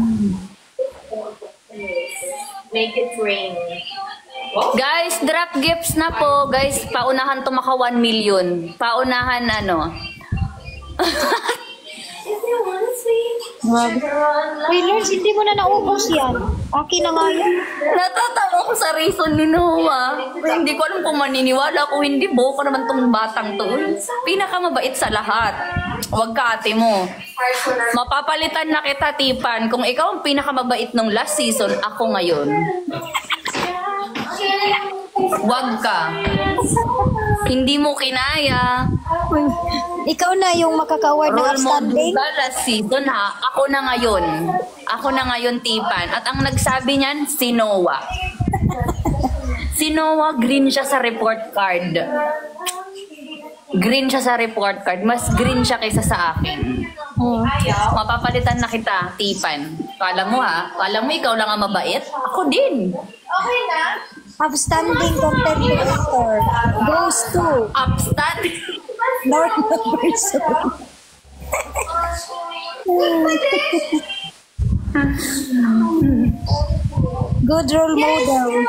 Make it rain. Guys, drop gifts na po. Guys, paunahan to maka 1 million. Paunahan Uy, Lord, hindi mo na naubos yan. Akin na nga yan. Natatawa ko sa reason ni Noah. Hindi ko alam kung maniniwala ko. Hindi, buo ko naman tong batang to. Pinakamabait sa lahat. Huwag ka ate mo. Mapapalitan na kita, Tipan. Kung ikaw ang pinakamabait nung last season, ako ngayon. Huwag ka. Hindi mo kinaya. Ikaw na yung makaka-award ng Role outstanding. model last season ha. Ako na ngayon. Ako na ngayon, Tipan. At ang nagsabi niyan, si Noah. Si Noah, green siya sa report card. Green siya sa report card. Mas green siya kaysa sa akin. Mapapalitan na kita, Tipan. Kala mo ha? Kala mo ikaw lang ang mabait? Ako din. Okay na? Outstanding content creator goes to Upstand. Lord person. Good role model.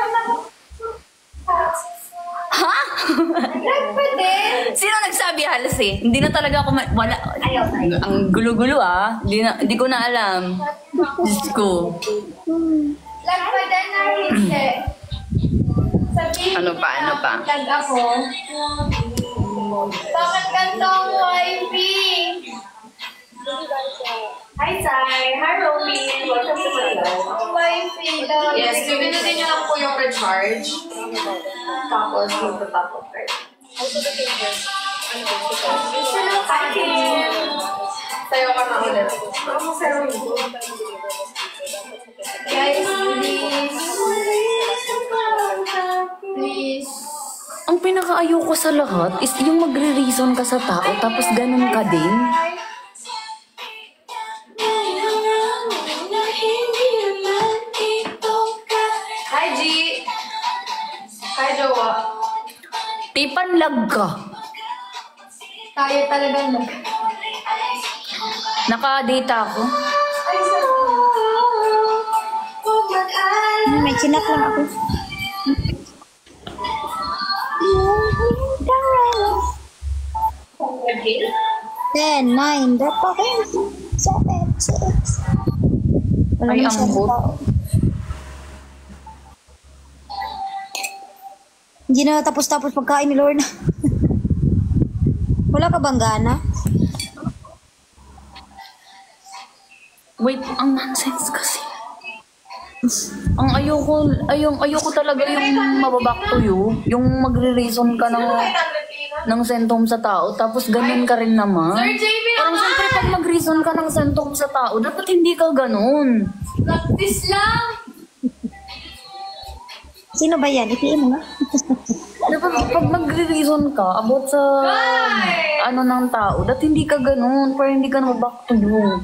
Ha? Sino nagsabi, Halsey? Hindi na talaga ako wala. Ang gulo-gulo ah. Hindi ko na alam. Diyos ko. Lagpadan na rin Ano pa? Tag ako. Bakit gantong wifey? Hi, Sai. Hi, Romy. Welcome to my live. Wifey. Yes, pinutin niyo lang po yung recharge. Tapos, magpa-top up right. Hi, Kim. Sayo ka na ulit. Ano mo sayo ito? Guys, please. Ang pinaka-ayoko sa lahat is yung magre-reason ka sa tao tapos ganun ka din. Hi, G. Ipanlag ka. Tayo talagang Naka-data ako. May chinat lang ako. 10, 9, drop pa kayo. 7, 6. Wala Ay, ang masyadong bot. tao. Hindi na tapos-tapos pagkain ni Lord. Wala ka bang gana? Wait, ang nonsense kasi. Ang ayoko talaga yung mababack to you. Yung magre-reason ka ng sentom sa tao, tapos ganun ka rin naman. Sir JB Parang naman! siyempre pag mag-reason ka ng sentom sa tao, dapat hindi ka ganun. Practice lang! Sino ba yan? IPM mo nga. Dapat pag magre-reason ka about sa ano ng tao, dapat hindi ka ganun, para hindi ka mababack to you.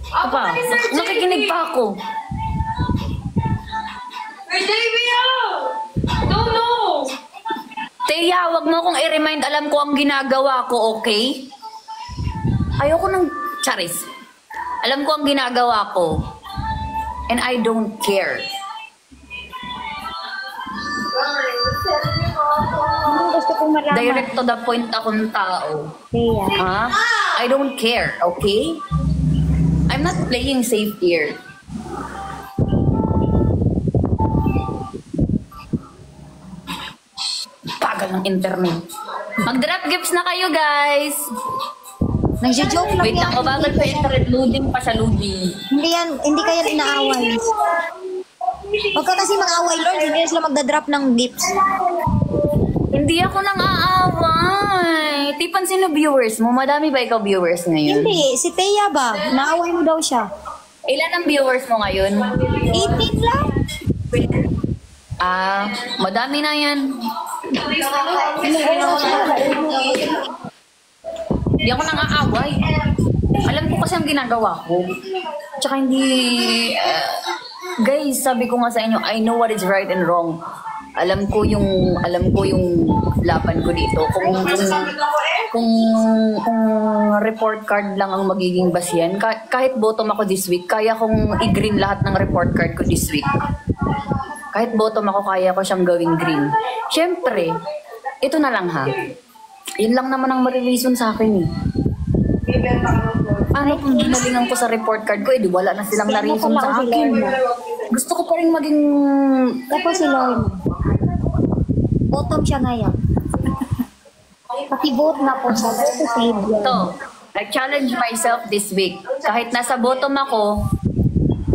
Ako Pa, kay Sir JB! nakikinig pa ako. Sir JB Don't know! Teya, wag mo akong i-remind, alam ko ang ginagawa ko, okay? Ayoko ng charis. Alam ko ang ginagawa ko. And I don't care. Anong gusto kong malaman? Direct to the point akong tao. Kaya. Ha? I don't care, okay? I'm not playing safe here. Pagal ng internet. Mag-drop gifts na kayo, guys. Nagjo-joke lang Wait yan. lang, mabagal pa internet. Loading pa siya, loading. Hindi kaya inaaway. Huwag ka kasi mag-away, Lord. Hindi na sila magdadrop ng gifts. Hindi ako nang aaway. Tipan sino viewers mo? Madami ba ikaw viewers ngayon? Hindi, si Teya ba? Naaway mo daw siya. Ilan ang viewers mo ngayon? 18 lang. Ah, madami na yan. Hindi ako nang aaway. Alam ko kasi ang ginagawa ko. Tsaka hindi... guys, sabi ko nga sa inyo, I know what is right and wrong. Alam ko yung laban ko dito. Kung report card lang ang magiging basihan, kahit bottom ako this week, kaya kong i-green lahat ng report card ko this week. Kahit bottom ako, kaya ko siyang gawing green. Siyempre, ito na lang ha. Yun lang naman ang marireason sa akin eh. Paano kung ginalingan ko sa report card ko, di wala na silang na-reason sa akin. Gusto ko pa rin maging... Tapos si Lord. Bottom siya ngayon. Paki-vote na po sa vote to save you. Ito, nag-challenge myself this week. Kahit nasa bottom ako,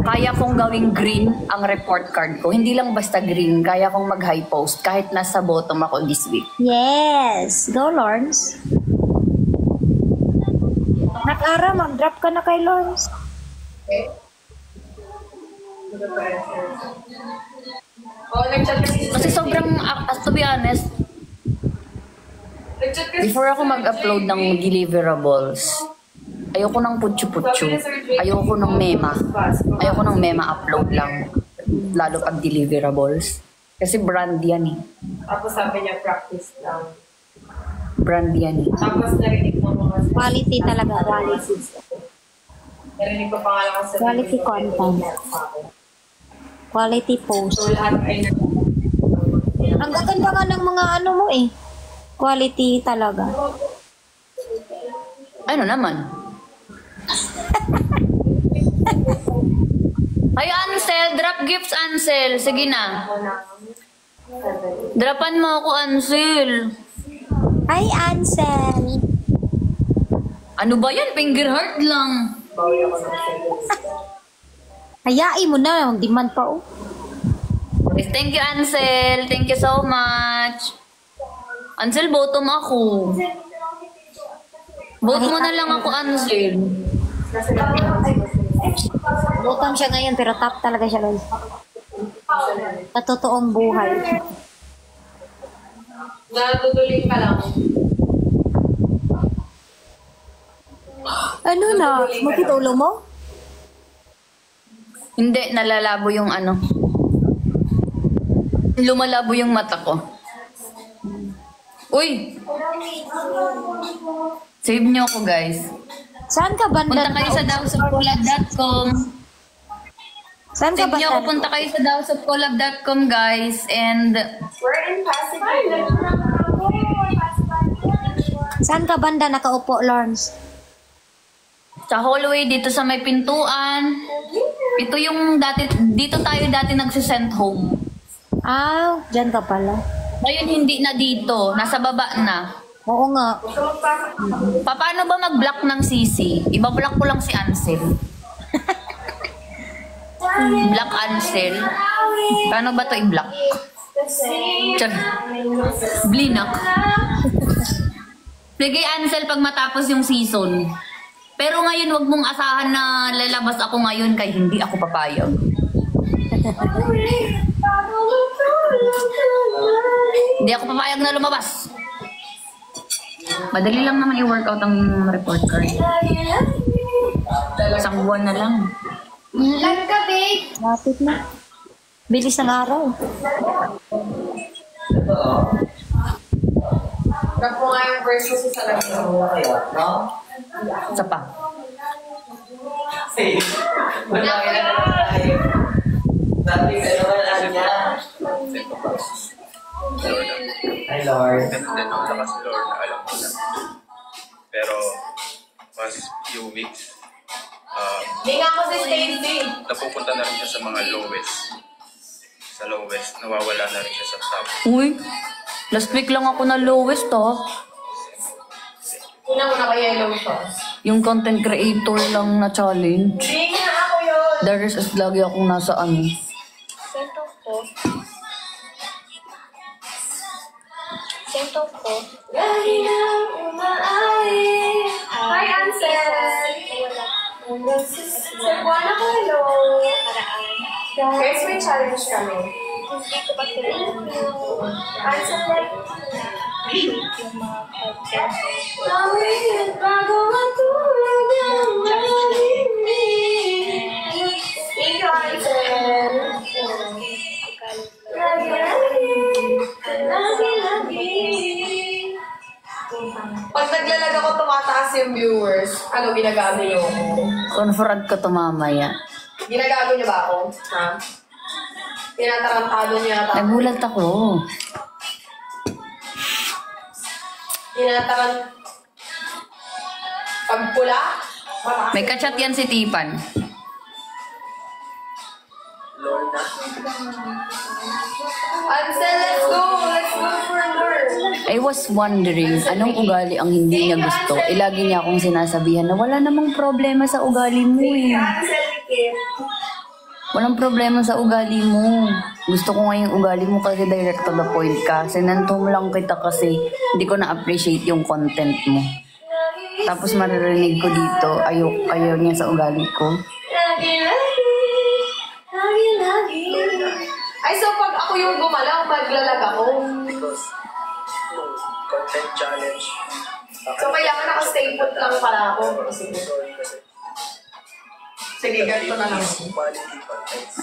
kaya kong gawing green ang report card ko. Hindi lang basta green, kaya kong mag-high post kahit nasa bottom ako this week. Yes! Go, Lawrence. Nak-ara, mag-drop ka na kay Lawrence. Oh, nag-chat kasi. Kasi sobrang, to be honest, Nag-chat kasi. before ako mag-upload ng deliverables, ayoko ng putyo-putyo. Ayoko ng mema. Ayoko ng mema upload lang. Lalo pag deliverables. Kasi brand yan eh. Tapos sabi niya, practice lang. Brand yan eh. Tapos narinig ng mga... Quality talaga, quality. Narinig ko pa nga lang sa... Quality content. Quality post. So lahat ay Ang gaganda nga ng mga ano mo eh. Quality talaga. Ano naman? Ay, Ansel! Drop gifts, Ansel! Sige na. Dropan mo ako, Ansel. Hi, Ansel. Ano ba yan? Finger heart lang. Hayain mo na. Mag-demand pa oh. Yes, thank you, Ansel. Thank you so much. Ansel, bottom ako. Vote mo na lang ako, Ansel. Bottom siya ngayon pero top talaga siya guys. Sa totoong buhay. natutuloy ka lang. Ano na? Makita ulo mo? Hindi, nalalabo yung ano. Lumalabo yung mata ko. Uy! Save niyo ako, guys. Saan ka banda? Punta kayo sa dawsofcollab.com. Saan ka Save niyo ako, banda? punta kayo sa dawsofcollab.com, guys. And We're in Pasig. Saan ka banda nakaupo, Lawrence? sa hallway, dito sa may pintuan. Ito yung dito tayo dati nagsisend home. Ah, dyan ka pala. Ngayon hindi na dito, nasa baba na. Oo nga. Paano ba mag-block ng CC? Iba-block ko lang si Ansel. Block Ansel. Paano ba to i-block? Tiyan. Blinak. Bigay Ansel pag matapos yung season. Pero ngayon wag mong asahan na lalabas ako ngayon kay hindi ako papayag. Hindi ako papayag na lumabas. Madali lang naman i-workout ang report card. Isang buwan na lang. Lang ka, babe. Lapit na. Bilis ng araw. Rap mo nga yung verse mo sa salamin. Isa pa. Hi, Lord. Ganun din ang lakas ni Lord na alam ko na. Pero, mas few weeks, Hindi nga ako si Stacy. napupunta na rin siya sa mga lowest. Sa lowest, nawawala na rin siya sa top. Uy, last week lang ako na lowest Una mo na kaya yung sauce. Yung content creator lang na challenge. Hindi nga ako yun. The rest is lagi akong nasa ano. Sento ko. Sento ko. Lagi na umaari. Hi, Ansel. Sa buwan ako, hello. Guys, may challenge kami. Hindi ko pa sila Ansel, yung mga content. gawin bago matulog ang malimig. Thank you, Ansel. Lagi. Pag naglalag ako, tumataas yung viewers. Ano, ginagago niyo ako? Confront ko to mamaya. Ginagago niyo ba ako? Ha? Tinatarantado niyo ata. Nagulat ako. Pag pula, mataas. May kachat yan si Tipan. Ansel, let's go! Let's go for more! I was wondering, anong ugali ang hindi niya gusto? Lagi niya akong sinasabihan na wala namang problema sa ugali mo eh. Ansel, Kim. Walang problema sa ugali mo. Gusto ko nga yung ugali mo kasi direct to the point ka. Sinanto mo lang kita kasi hindi ko na-appreciate yung content mo. Tapos maririnig ko dito, ayaw niya sa ugali ko. Lagi. Ay, so pag ako yung gumalaw, maglalag ako. Because, yung content challenge, So, kailangan naka-stay put lang pala ako. Sige, sorry kasi, sige ganito na lang. quality contents.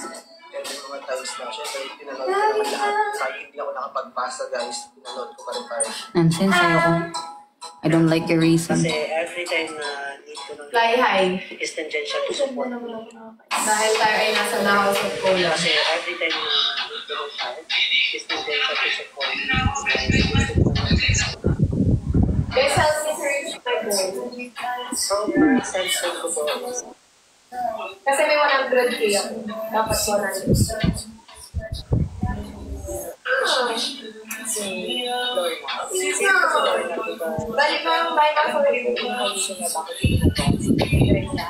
And yung mga times na, syempre, pinanood ko naman lahat. Kahit hindi ako nakapagpasa, guys, pinanood ko pa rin parang. Nonsense, ayoko. I don't like your reason. Kasi every time na need ko ng Fly high. is tangential to support. Dahil tayo ay nasa house of cola. Kasi every time na need ko ng time is tangential to support. Guys, help me to reach my goal. Sobrang sensitive ko po. Kasi may 100k ako. Dapat 100. Si Lorna. Si Lorna. Lorna, diba? Balik mo yung bike ako. Gusto niya bakit hindi na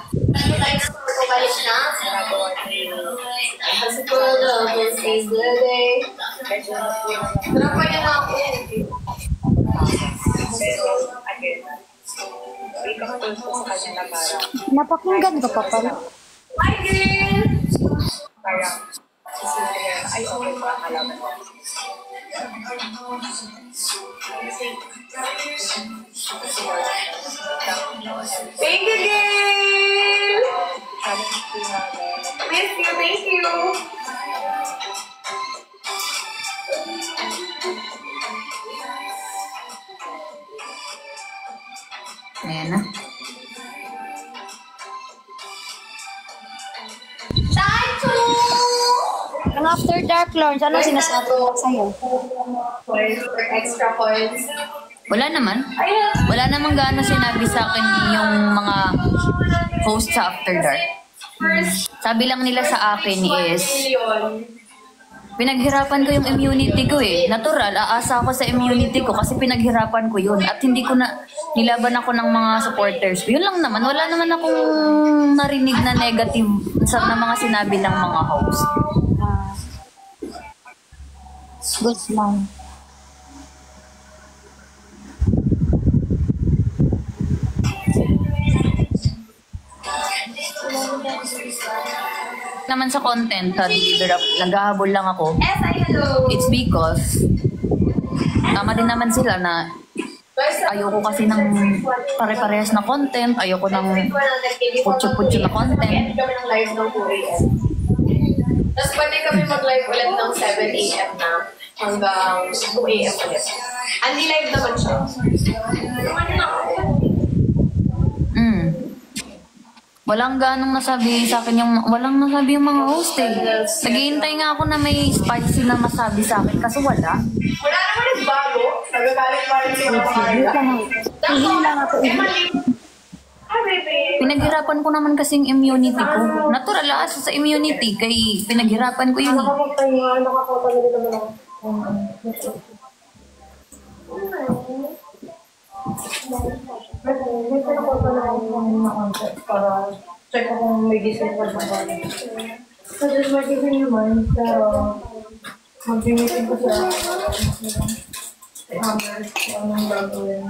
Balik na. nagawa niya yung Kasi ko love will save the day. medyo Sarap pa niya na ako. pero again, may kakatulog ko sa kanya na parang Napakinggan ka pa pala. Hi, girl! parang sisipin niya na ay okay ba alam mo. Thank you, girl! Challenge ko namin. Miss you, thank you! after dark, Lawrence, ano sinasabi ko sa'yo? Coins or extra coins. Wala naman. Wala namang gaano sinabi sa akin yung mga host sa After Dark. Sabi lang nila sa akin is, pinaghirapan ko yung immunity ko eh. Natural, aasa ako sa immunity ko kasi pinaghirapan ko yun. At hindi ko na, nilaban ako ng mga supporters. Yun lang naman, wala naman akong narinig na negative sa na mga sinabi ng mga host. Good lang. Naman sa content, sa deliver up, naghahabol lang ako. hello. It's because, tama din naman sila na ayoko kasi ng pare-parehas na content, ayoko ng putyo-putyo na content. Kami ng live ng 2 a.m. Tapos pwede kami mag-live ulit ng 7 a.m. na hanggang 2 a.m. ulit. Andy live naman siya. Walang ganong nasabi sa akin yung, walang nasabi yung mga host eh. Naghihintay nga ako na may spicy na masabi sa akin kasi wala. Wala naman yung bago. Nagagalit pa rin siya mga karga. Ihin lang ako. Pinaghirapan ko naman kasing immunity ko. Natural sa immunity kay pinaghirapan ko yun eh. Para check ko kung may gising pa sa bali. So, just mag-gising naman, pero mag-gising ko sa hammers, kung anong gagawin.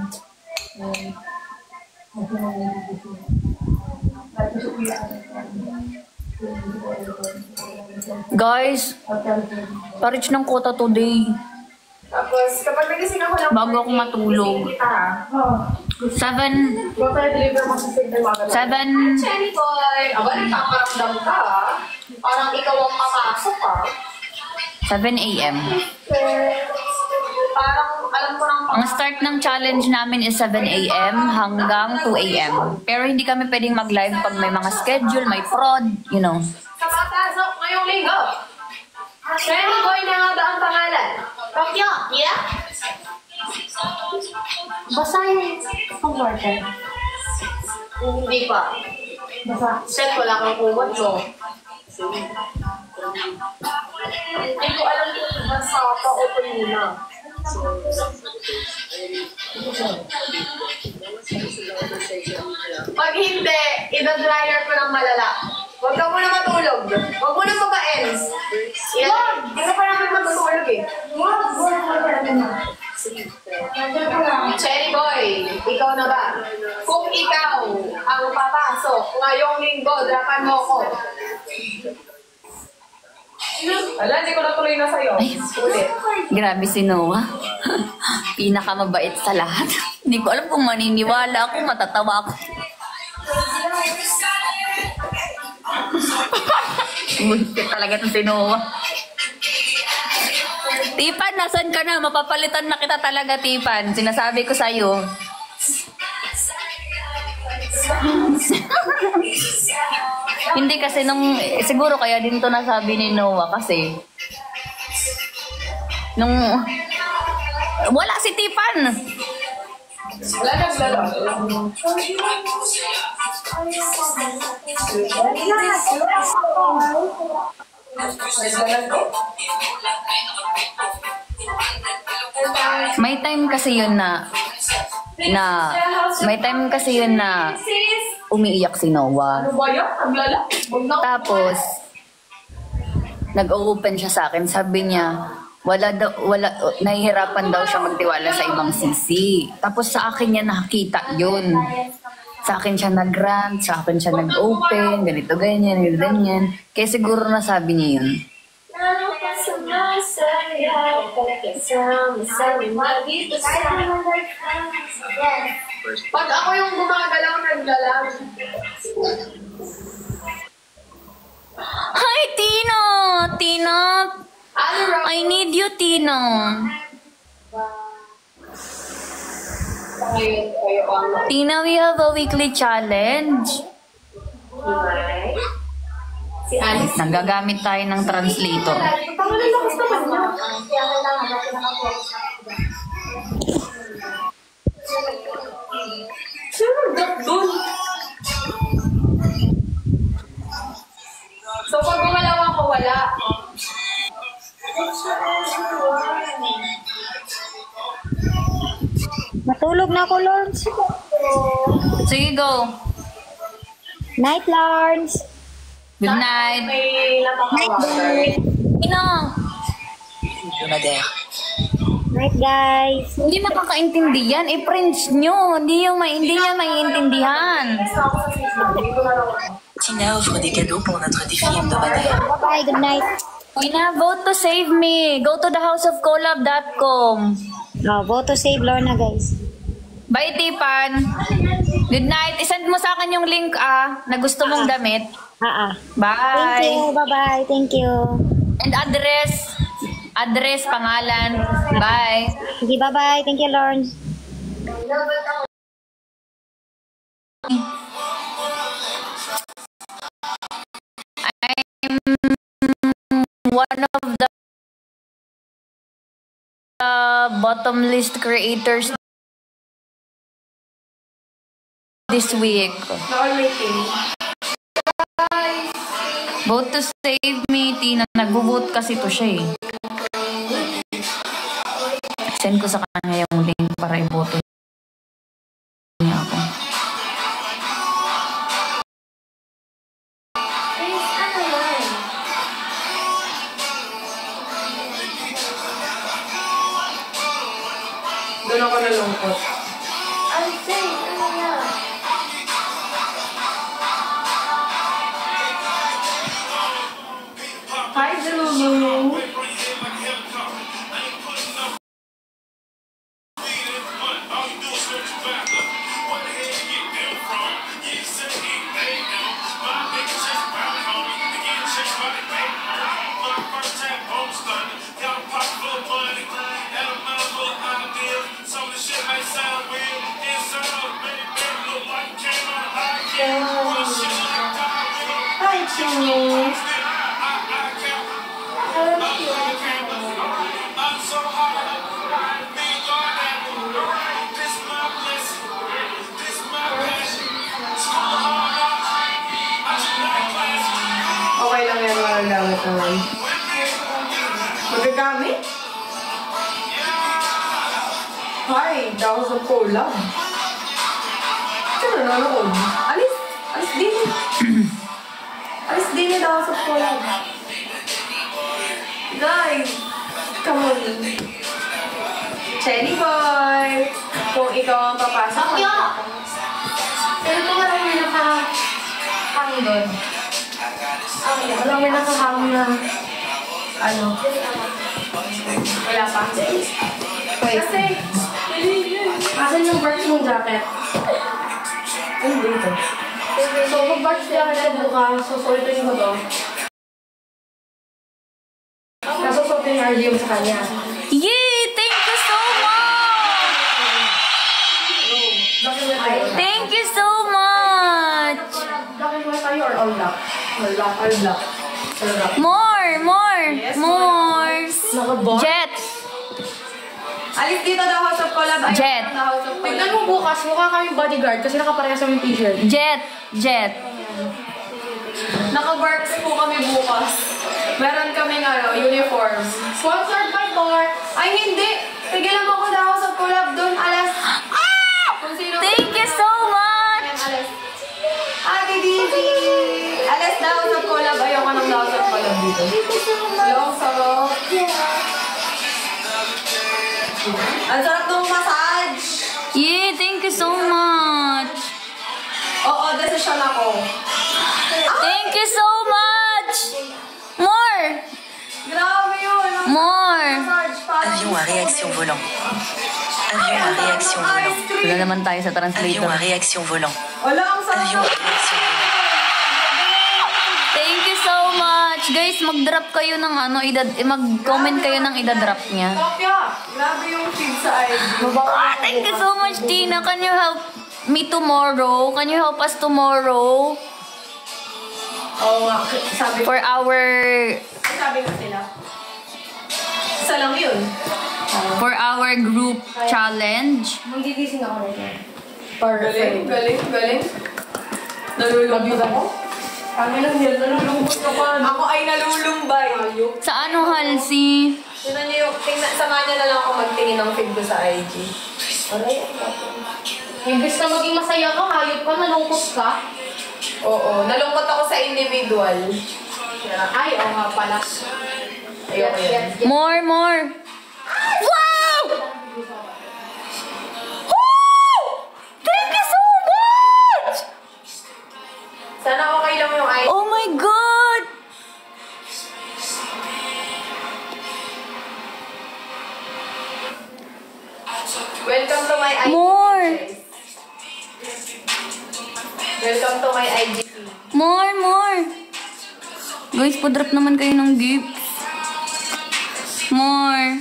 Guys, pa-reach ng quota today. Tapos, kapag nagising ako lang, Bago ako matulog. 7 deliver mo sa signal mga ganun. 7 Cherry boy! Aba, nagkakaramdam ka ah. Parang ikaw ang papasok ah. 7 a.m. Parang alam ko nang Ang start ng challenge namin is 7 a.m. hanggang 2 a.m. Pero hindi kami pwedeng mag-live pag may mga schedule, may prod, you know. kapapasok ngayong linggo. Cherry boy na nga ba ang pangalan? Tokyo, yeah? Basahin ang water. Hindi pa. Set, wala kang kumot, no? Hindi ko alam kung basa pa o panina. Pag hindi, ida-dryer ko ng malala. Huwag ka muna matulog. Huwag muna mag-ends. Hindi ka pa namin matutulog eh. Cherry boy, ikaw na ba? Kung ikaw ang papasok ngayong linggo, drapan mo ko. Ala, hindi ko natuloy na sa'yo. Ulit. Grabe si Noah. Pinakamabait sa lahat. Hindi ko alam kung maniniwala ako, matatawa ako. Bullshit talaga itong si Noah. Tipan, nasan ka na? Mapapalitan na kita talaga, Tipan. Sinasabi ko sa'yo. Hindi kasi siguro kaya din to nasabi ni Noah kasi wala si Tipan. Wala naglala. May time kasi yun na umiiyak si Noah. Ano ba yan? Naglala? Tapos nag-open siya sa akin. Sabi niya, nahihirapan daw siya magtiwala sa ibang sisi. Tapos sa akin niya nakita yun. Sa akin siya nag-rant, sa akin siya nag-open, ganito, ganyan, ganyan. Kaya siguro nasabi niya yun. Pag ako yung gumagalaw, naglalang. Hi, Tino! Tino! I need you, Tino. Tina, we have a weekly challenge. Si Alice. Nagagamit tayo ng translator. Pangalan lakas naman niya. Sino nag-drop dun? So pag gumalaw ako, wala. Matulog na ako, Lawrence. Sige, go. Night, Lawrence. Good night. May napakawasan. Ino, Night, guys. hindi makakaintindi yan. I-French nyo. Hindi niya maiintindihan. Tina offre des cadeaux pour notre défi hebdomadaire. Bye-bye, good night. Ina, vote to save me. Go to thehouseofcolab.com. Oh, vote to save Lorna, guys. Bye, Tipan. Good night. Isend mo sa akin yung link, na gusto mong damit. Thank Bye. you. Bye-bye. Thank you. And address. Address, pangalan. Bye. Sige, bye-bye. Thank you, Lawrence. One of the bottom list creators this week. Vote to save me, Tina. Nag-vote kasi to siya eh. Send ko sa kanya yung link para i-vote niya ako. Doon ako nalungkot. Hi, Zulu. Hi, Chino. Okay lang yan, magagamit naman. Magagamit? Hi, House of Collab. Sino nanonood? Alis din. Alis din yung House of Collab. Guys, come on. Chelly boy, kung ikaw ang papasok. Pero kung walang may nakahang doon. Walang may nakahang na ano? Wala pa. Kasi, asan yung birch mong jacket? Ay, dito. So, pag birch jacket ko bukas, susulitin ko to. Nasusulitin yung RGM sa kanya. Yay! Thank you so much! Thank you so much! Black and white tayo or all black? All black, all black. All black. More! Jet! Alis dito the House of Collab. Ayun, Jet. the House of Collab. Tignan mo bukas, mukha kami bodyguard kasi nakaparehas sa yung t-shirt. Jet! Naka-works po kami bukas. Meron kaming uniform. Sponsored by Bar. Ay, hindi! Tigilan mo ako the House of Collab doon, alas. Kung sino. Thank you so much! Alas. Ate Didi! Alas the House of Collab. Ayoko ng the House of Collab dito. Long sarap. Ang sarap ng massage. Yay! Thank you so much! Oo, desisyon ako. Thank you so much! More! Grabe yun. More! Massage, parang Avion à réaction volant. Avion à réaction volant. Wala naman tayo sa Avion translator. à réaction volant. Wala, ang sarap Avion ng à réaction volant. Thank you so much! Guys, mag-drop kayo ng mag-comment kayo ng idadrop niya. Kopya. Grabe yung feed sa ID. Thank you so much, Tina. Can you help me tomorrow? Can you help us tomorrow? Oo nga, sabi For our ko sila. Isa lang yun. group challenge. Magigising ako rin. Galing. Nalulungkot ako? Kami lang yan, nalulungkot ka pa. Ako ay nalulumbay. Sa ano, Halsey? Tingnan niyo yung, samahan niya na lang ako magtingin ng feed ko sa IG. Imbis na maging masaya ka, hayop ka, nalungkot ka. Oo, nalungkot ako sa individual. Ay, oo nga pala. Ayoko yan. More. Wow! Woo! Thank you so much! Sana okay lang yung IG. Oh my God! Welcome to my IG. More! Welcome to my IG. More! Guys, pa-drop naman kayo ng gifts. More!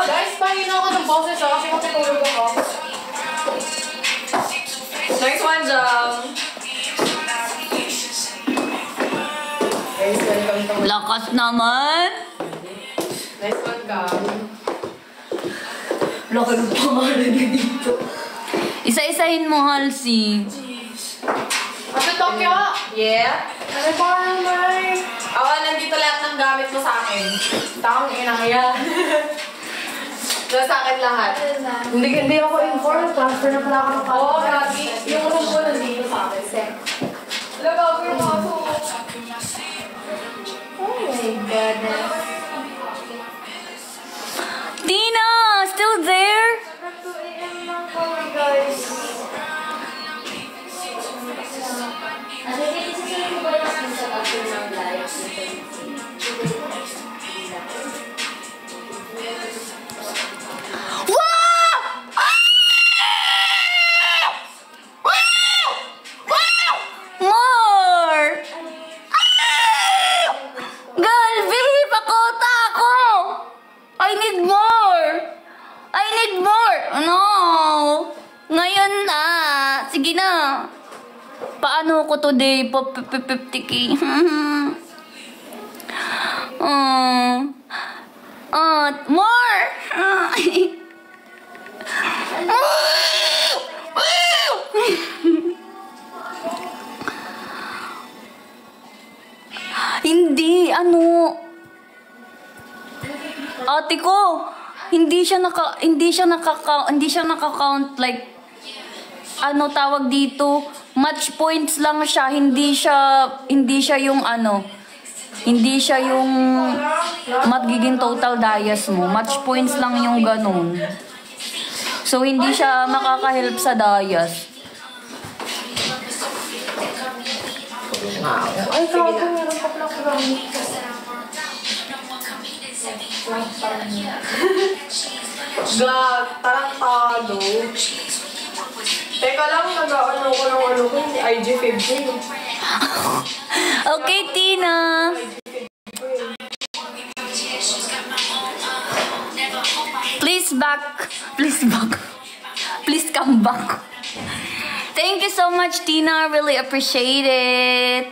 Guys, pahina ako ng boses kasi matutulog ako. Next one, Jam. Guys, welcome to my... Lakas naman! Next one ka. Laki ng pangalan niya dito. Isa-isahin mo, Halsey. Ate Tokyo! Yeah? Ano ba naman? Ako, nandito lahat ng gamit mo sa akin. Tang ina yan. Nasa akin lahat. Hindi ako informed. Transfer na pala ako ng Oo, Gabi. Yung room ko nandito sa akin. Set. Wala, bago yung mga to. Oh my goodness. Tina! Still there? 2 AM lang kami, guys. Ano dito sa sila ko ba yung sa after ng live? Wow! More! Galbi! Pakota ako! I need more! Ano? Ngayon na! Sige na! Paano ko today? 50k. More! Hindi, ano? Ate ko, hindi siya naka-count like ano tawag dito, match points lang siya, hindi siya yung ano, hindi siya yung magiging total dayas mo. Match points lang yung ganun. So hindi siya makaka-help sa dayas. Ay, kaya ko meron pa pala ko lang. Tarantado. Teka lang, nag-ano ko ng ano ko, IG 15. Okay, Tina. Please come back. Thank you so much, Tina. Really appreciate it.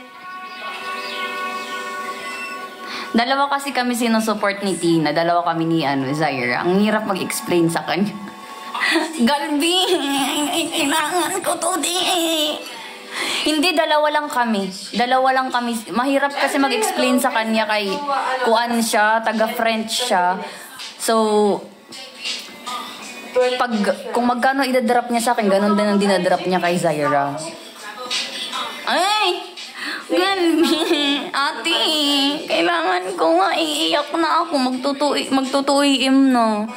Dalawa kasi kami sinusupport ni Tina. Dalawa kami ni Zaira. Ang hirap mag-explain sa kanya. Galbi, kailangan ko to di. Hindi, dalawa lang kami. Mahirap kasi mag-explain sa kanya kay kuan siya, taga-French siya. So, kung magkano idadrop niya sa akin, ganun din ang dinadrop niya kay Zaira. Ay! Galbi, ate, kailangan ko nga, iiyak na ako, magtutuiim na.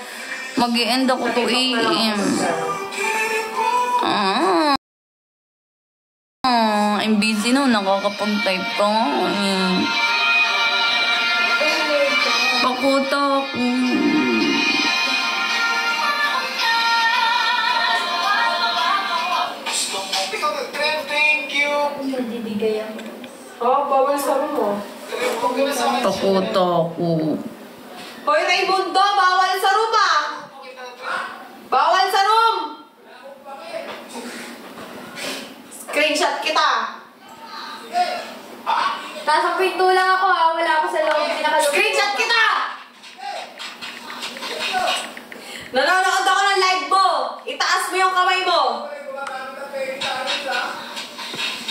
Mag-i-end ako to AM. I'm busy no, nakakapag-type ka. Pakuta ako. Thank you. Magbibigay ako. Bawal sa mo. Pakuta ako. Hoy, Raymundo, bawal sa ruto! yung kamay mo!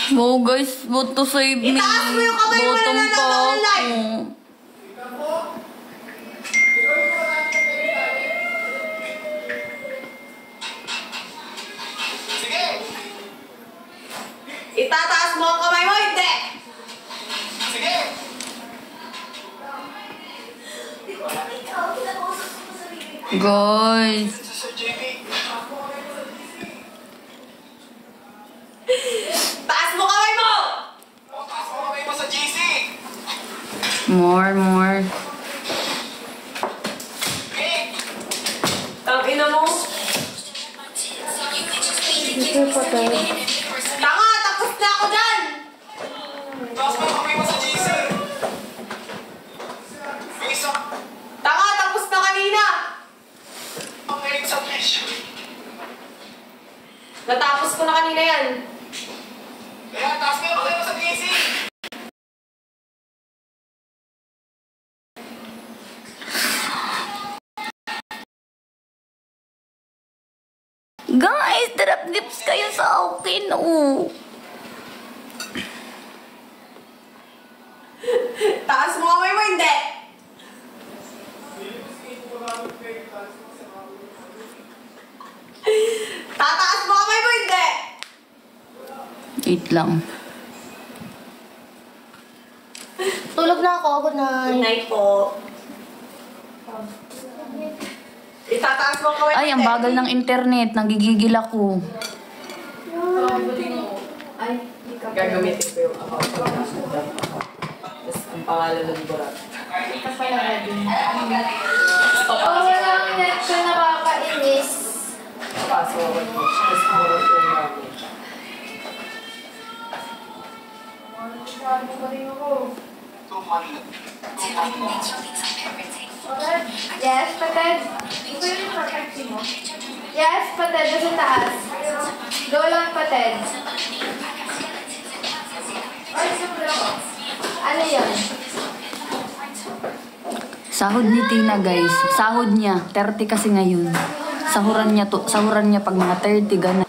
Wow guys, vote to save me. Itaas mo yung kamay mo na Bottom pa nanonood live. ako. Itataas mo ang kamay mo, hindi! Guys. Taas mo kamay mo! More. Tangina mo. Tanga! Tapos na ako dyan! Tanga! Tapos na kanina! Natapos ko na kanina yan. Guys, drop lips kayo sa akin. Oh. Taas mo kamay mo, hindi! Tataas mo kamay mo, hindi! Wait lang. Tulog na ako. Good night. Good night po. Itataas mo kamay mo, Ay, ang bagal ng internet. Nagigigil ako. Gagamitin ko yung account ko. Tapos ang pangalan ng burat. Ito pala ready. Wala ang net ko nakakainis. Password mo. Tapos murot yung namin. Sabi ko rin ako. Yes, patid. Ito yung perfect mo. Yes, patid. Nasa taas. Go lang, patid. Ay, sobra ko. Ano yun? Sahod ni Tina, guys. Sahod niya. 30 kasi ngayon. Sahuran niya pag mga 30 gana.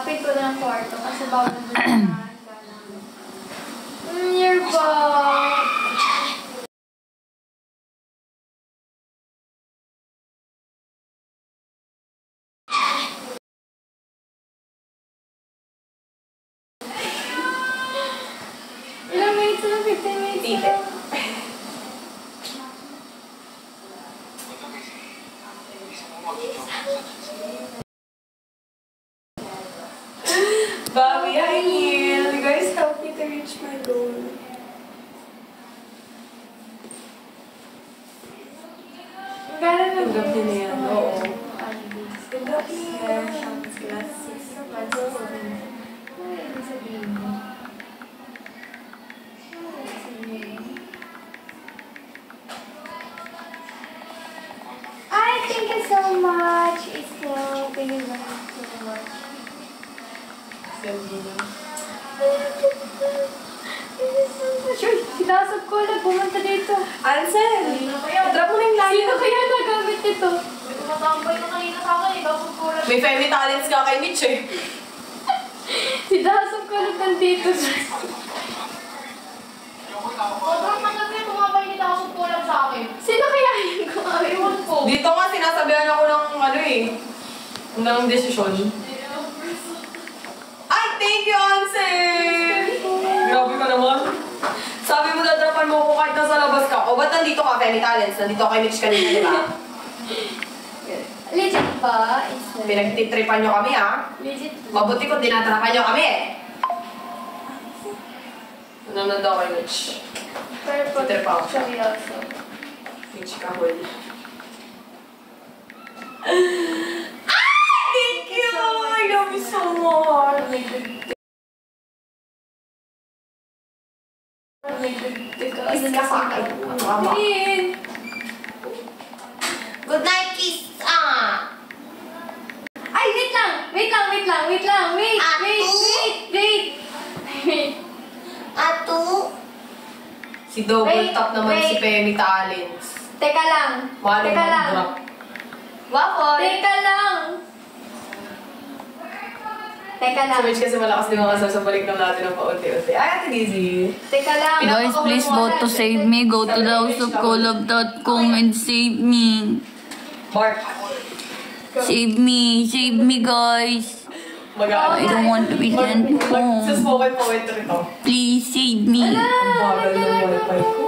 Pay ko na ng kwarto kasi bawal na nearby. Ilang minutes na? 15 minutes na? Bobby, I need. You guys help me to reach my goal. Gano'n na Gabi na yan. Oo. Gabi. Ay, thank you so much. It's so thank you so much. Sinasab ko na pumunta dito. Ansel! Drop mo na yung line. Sino kaya nagamit ito? Tumatambay na kanina sa akin, sinasab ko na. May Femi Talents ka kay Mitch eh. Sinasab ko na nandito. Sobrang tagal na tumambay ni Tasab ko lang sa akin. Sino kaya yung kumariwan ko? Dito nga sinasabihan ako ng ano eh. Ng desisyon. Ay, thank you, Ansel! Grabe ka naman. Sabi mo, dadrapan mo ako kahit nasa labas ka. O, ba't nandito ka, Femi Talents? Nandito kay Mitch kanina, di ba? Legit ba? Pinagtitripan nyo kami, ha? Legit. Mabuti kung dinatrapan nyo kami, eh. Nanonood ako kay Mitch. Pero Trip ako. actually also. Mitch Kahul. Thank you! I love you so much! Kiss ka sa akin. Din. Good night, kiss! Ah! Si double tap naman si Femi Talents. Teka lang. Mano Teka lang. drop. Wapoy! Teka lang. Teka lang. Si Mitch kasi malakas din mga kasasabalik lang natin ng paunti-unti. Ay, Ate Dizzy. Teka lang. Guys, please vote to save me. Go to thehouseofcolab.com and save me. Mark. Save me. Save me, guys. I don't want to be sent home. Mag-spoken poetry to. Please save me. Ang bagal ng wifi ko.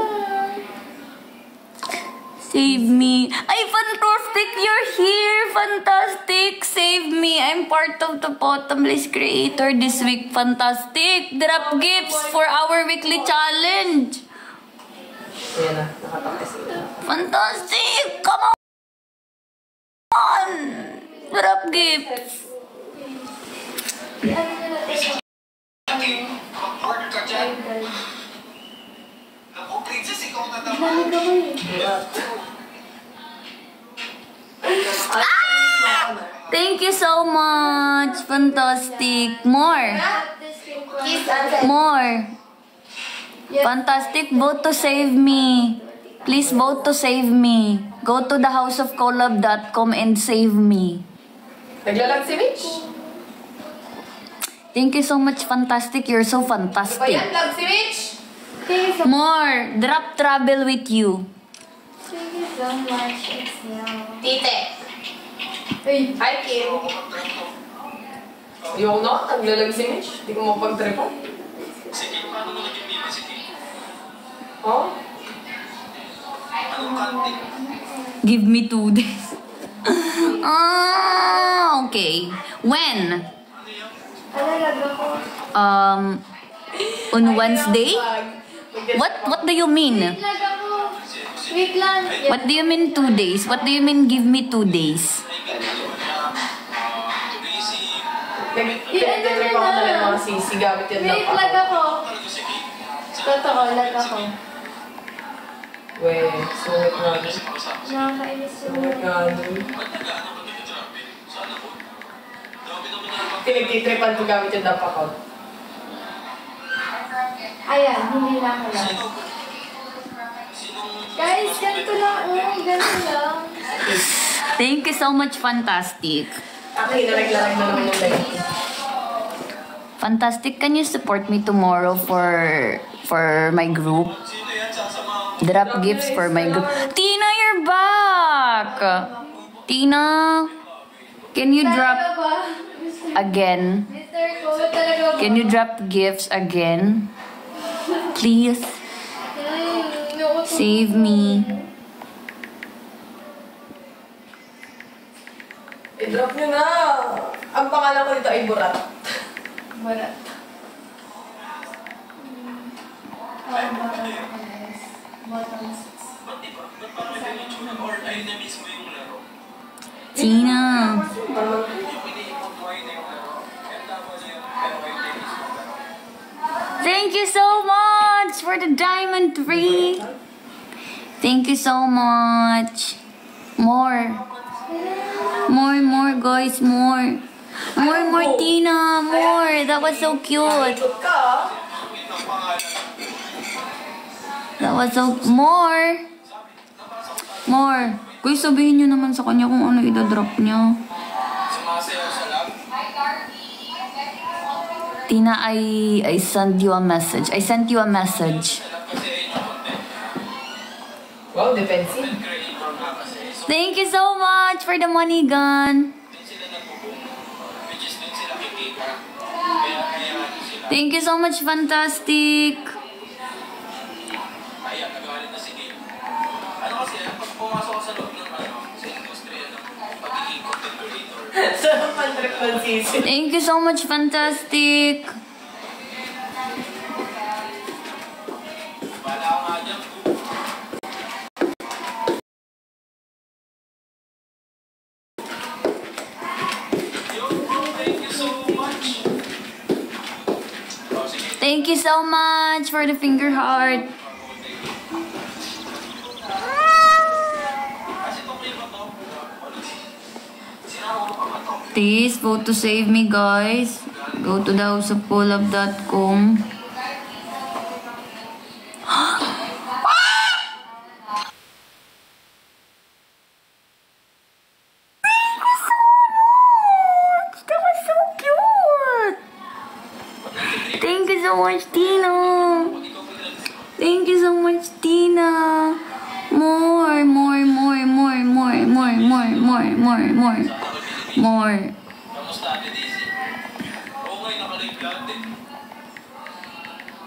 Save me. Ay, fantastic! You're here! Fantastic! Save me! I'm part of the Bottomless Creator this week. Fantastic! Drop gifts for our weekly challenge. Ayan na, nakatakis ito. Fantastic! Come on! Drop gifts. Mag-order ka dyan. Naku, princess, ikaw na naman. Thank you so much. Fantastic. More. More. Fantastic. Vote to save me. Please vote to save me. Go to thehouseofcolab.com and save me. Naglalag si Mitch. Thank you so much, Fantastic. You're so Pa fantastic. yan, lag si Mitch. More. Drop travel with you. Thank you so much. It's now. Tite. Hi, Kim. Ayoko na, naglalag si Mitch. Hindi ko mapag-tripan. Sige, paano mo naging mima si Kim? Oh? Anong kanting? Give me 2 days. Okay. When? Ano lagay ko? On Wednesday? What do you mean? Lagay ko. Wait lang. What do you mean 2 days? What do you mean give me 2 days? Pinag-trip ako na lang mga sisi. Gamit yan lang Wait, pa. lagay ko. Totoo, lagay ko. Weh, sungit nga. Nakakainis Sungit yun. nga. Pinag-tripan ko gamit yung dap account. Ayan, hindi na ako lang. Guys, ganito lang. Ganito lang. Thank you so much, Fantastic. Ako, hinalag-lalag na naman yung live. Fantastic, can you support me tomorrow for my group? Drop gifts for my group. Tina, you're back! Tina, can you drop Talaga ba? again? Mr. Ko, talaga ba? Can you drop gifts again? Please, save me. I-drop nyo na! Ang pangalan ko dito ay Burat. Wala. Tina. Thank you so much for the diamond ring. Thank you so much. More. More, guys, more. More, Tina, more. That was so cute. Ikot ka, ah. That was so... More. More. Guys, sabihin nyo naman sa kanya kung ano idadrop niya. Sumasayaw sa lab? Tina, I sent you a message. I sent you a message. Wow, defensive. Thank you so much for the money gun. Thank you so much, Fantastic. Ayan, nagalit na si Kim. Ano kasi, pag pumasok ko sa loob ng sa industriya ng pagiging content creator. Sarap ang trip ng sisi. Thank you so much, Fantastic. Wala ka nga dyan. Thank you so much. Oh, sige. Thank you so much for the finger heart. Please vote to save me, guys. Go to thehouseofcolab.com. so much, Tina. Thank you so much, Tina. More. Kamusta ate Daisy? Oo nga, nakalive lahat eh.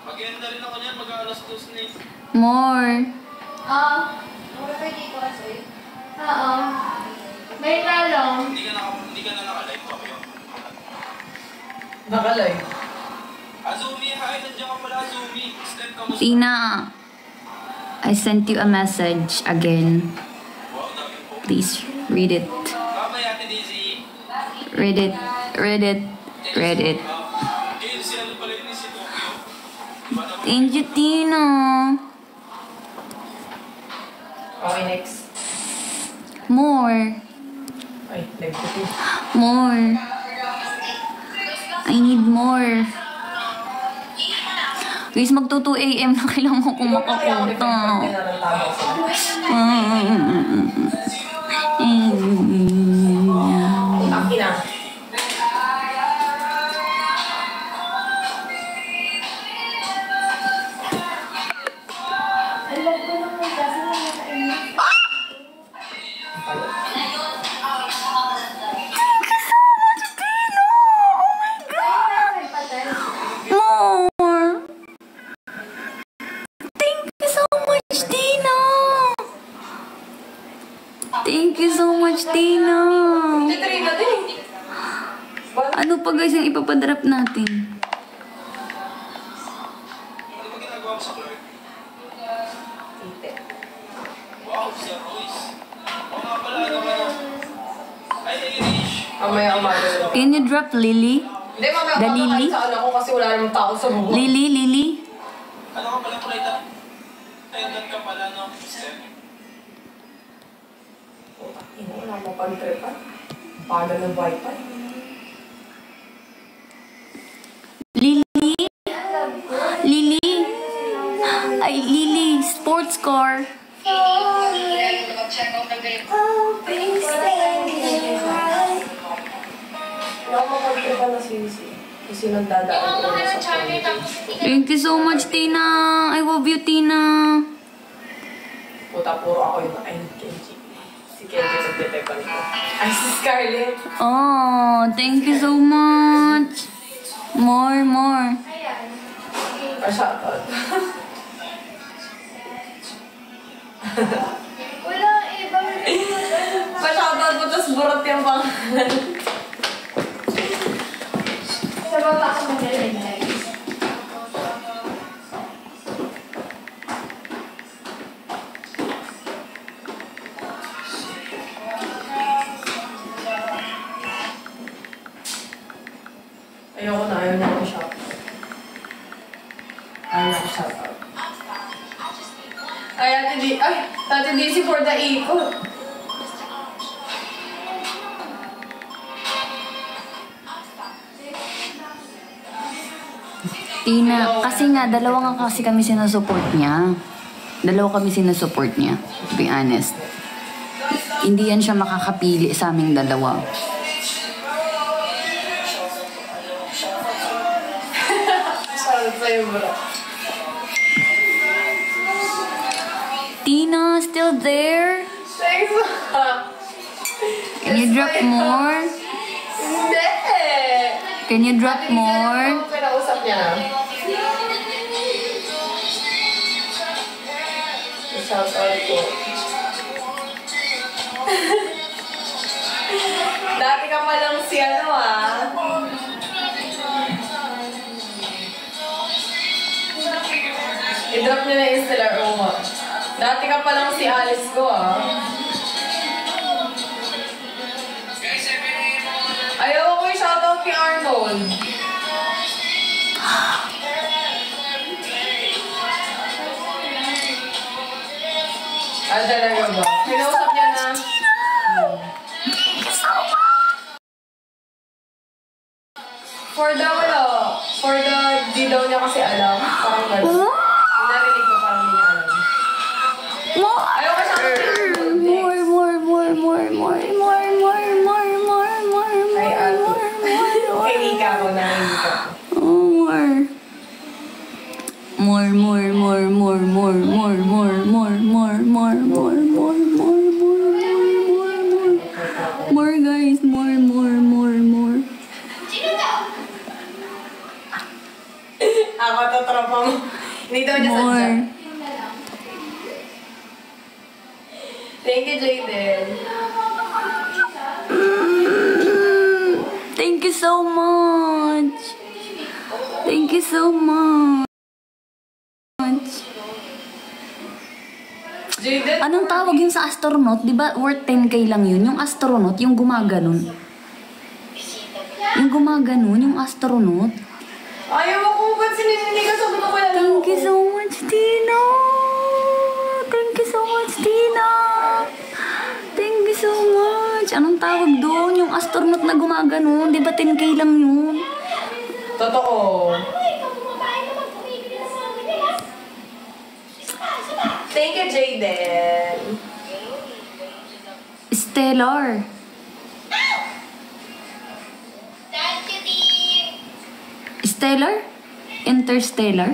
Mag-enda rin ako niyan, mag-aalas 2 na eh. More. Oo. May talong. Hindi ka na nakalive pa kayo. Nakalive. Azumi, hi, nandiyan ka pala, Azumi. Step, kamusta? Tina, I sent you a message again. Wow, dami po. Please read it. Bye, ate Daisy. Read it. Gail, si ano pala yun, si Tokyo. Diba na? Thank you, Tina. Okay, next. More. Ay, nag-copy. More. I need more. Guys, magto 2 AM na kailangan ko makapunta. Aki na. More. Thank you so much, Tina. Thank you so much, Tina. Titry na din. Ano pa guys yung ipapadrop natin? Ano ba ginagawa mo sa Clark? Wow, si Royce. Oo nga pala, ano ka na? Ay, Irish. Mamaya umaga. Can you drop Lily? Hindi, mamaya The umaga Lily? kahit saan ako kasi wala namang tao sa buhay. Lily? Ano ka pala, Kulita? Attendant ka pala, no? Step. Ina, wala mo pag-tripan. Paga ng wifi. Lily? Ay, Lily, sports car. Wala mo pag-tripan na sisi. Kasi nagdadaan ko na sa phone. Thank you so much, Tina. I love you, Tina. Puta, puro ako yung ay, Kenji. Si Kenji nagtitepan ko. Ay, si Scarlett. Oh, thank you so much. More. Pa-shoutout. Wala ibang... Pa-shoutout mo, tapos burot yung pangalan. Sa baba ako mag-relay. Ayoko na, ayaw niya ako shoutout. Ayaw niya ako shoutout. Ay, Ate Daisy for the ikot. Tina, kasi nga, dalawa nga kasi kami sinusupport niya. To be honest. Hindi yan siya makakapili sa aming dalawa. Shoutout sa'yo, bro. Tina, still there? Thanks, ma. Can you drop more? Hindi. Can you drop more? Ano pinausap niya? Shoutout ko. Dati ka pa lang si ano I-drop niya na yung Stellar Oma. Dati ka pa lang si Alice ko Ayaw ko yung shoutout kay Arnold. Talaga ba? Pinausap niya na. For the, di daw niya kasi alam. Parang gano'n. Narinig ko parang hindi niya alam. Ayaw ko siya More. Kay Nika ako, narinig ko. More. Jaden. Thank you so much. Thank you so much. Jaden. Anong tawag yun sa astronaut? Di ba worth 10k lang yun? Yung astronaut, yung gumaganon. Yung gumaganon, yung astronaut. Ayaw ako pansinin, hindi ka sabi ko kilala Thank ko. you so much, Tina. Thank you so much, Tina. Thank you so much. Anong tawag doon? Yung astronaut na gumaganon. Di ba 10k lang yun? Totoo. Thank you, Jaden. Stellar. Stellar? Interstellar?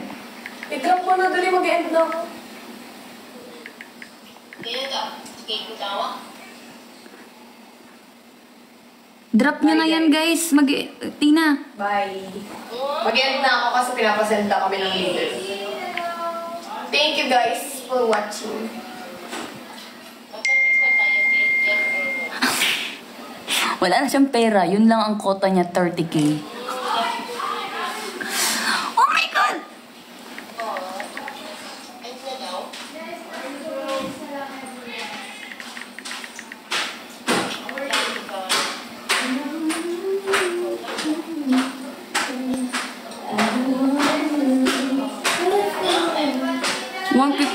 I-drop mo na, dali mag-end na ako. Drop nyo na yan, guys. Tina. Bye. Mag-end na ako kasi pinapasenda kami ng leader. Thank you guys for watching. Wala na siyang pera. Yun lang ang quota niya, 30k. Oh my God!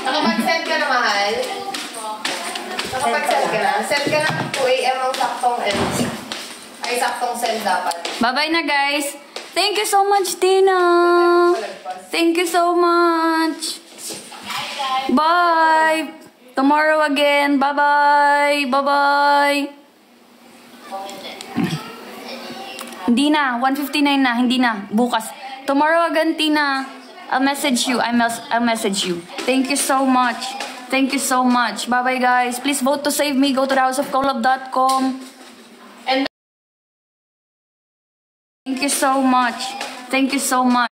Nakapag-send ka na, mahal? Nakapag-send ka na? Send ka na 2 AM ang saktong end. Ay, saktong send dapat. Bye-bye na, guys. Thank you so much, Tina. Thank you so much. Bye. Tomorrow again. Bye-bye. Bye-bye. Hindi na. 1:59 na. Hindi na. Bukas. Tomorrow again, Tina. I'll message you. I'll message you. Thank you so much. Thank you so much. Bye-bye, guys. Please vote to save me. Go to thehouseofcolab.com. And Thank you so much. Thank you so much.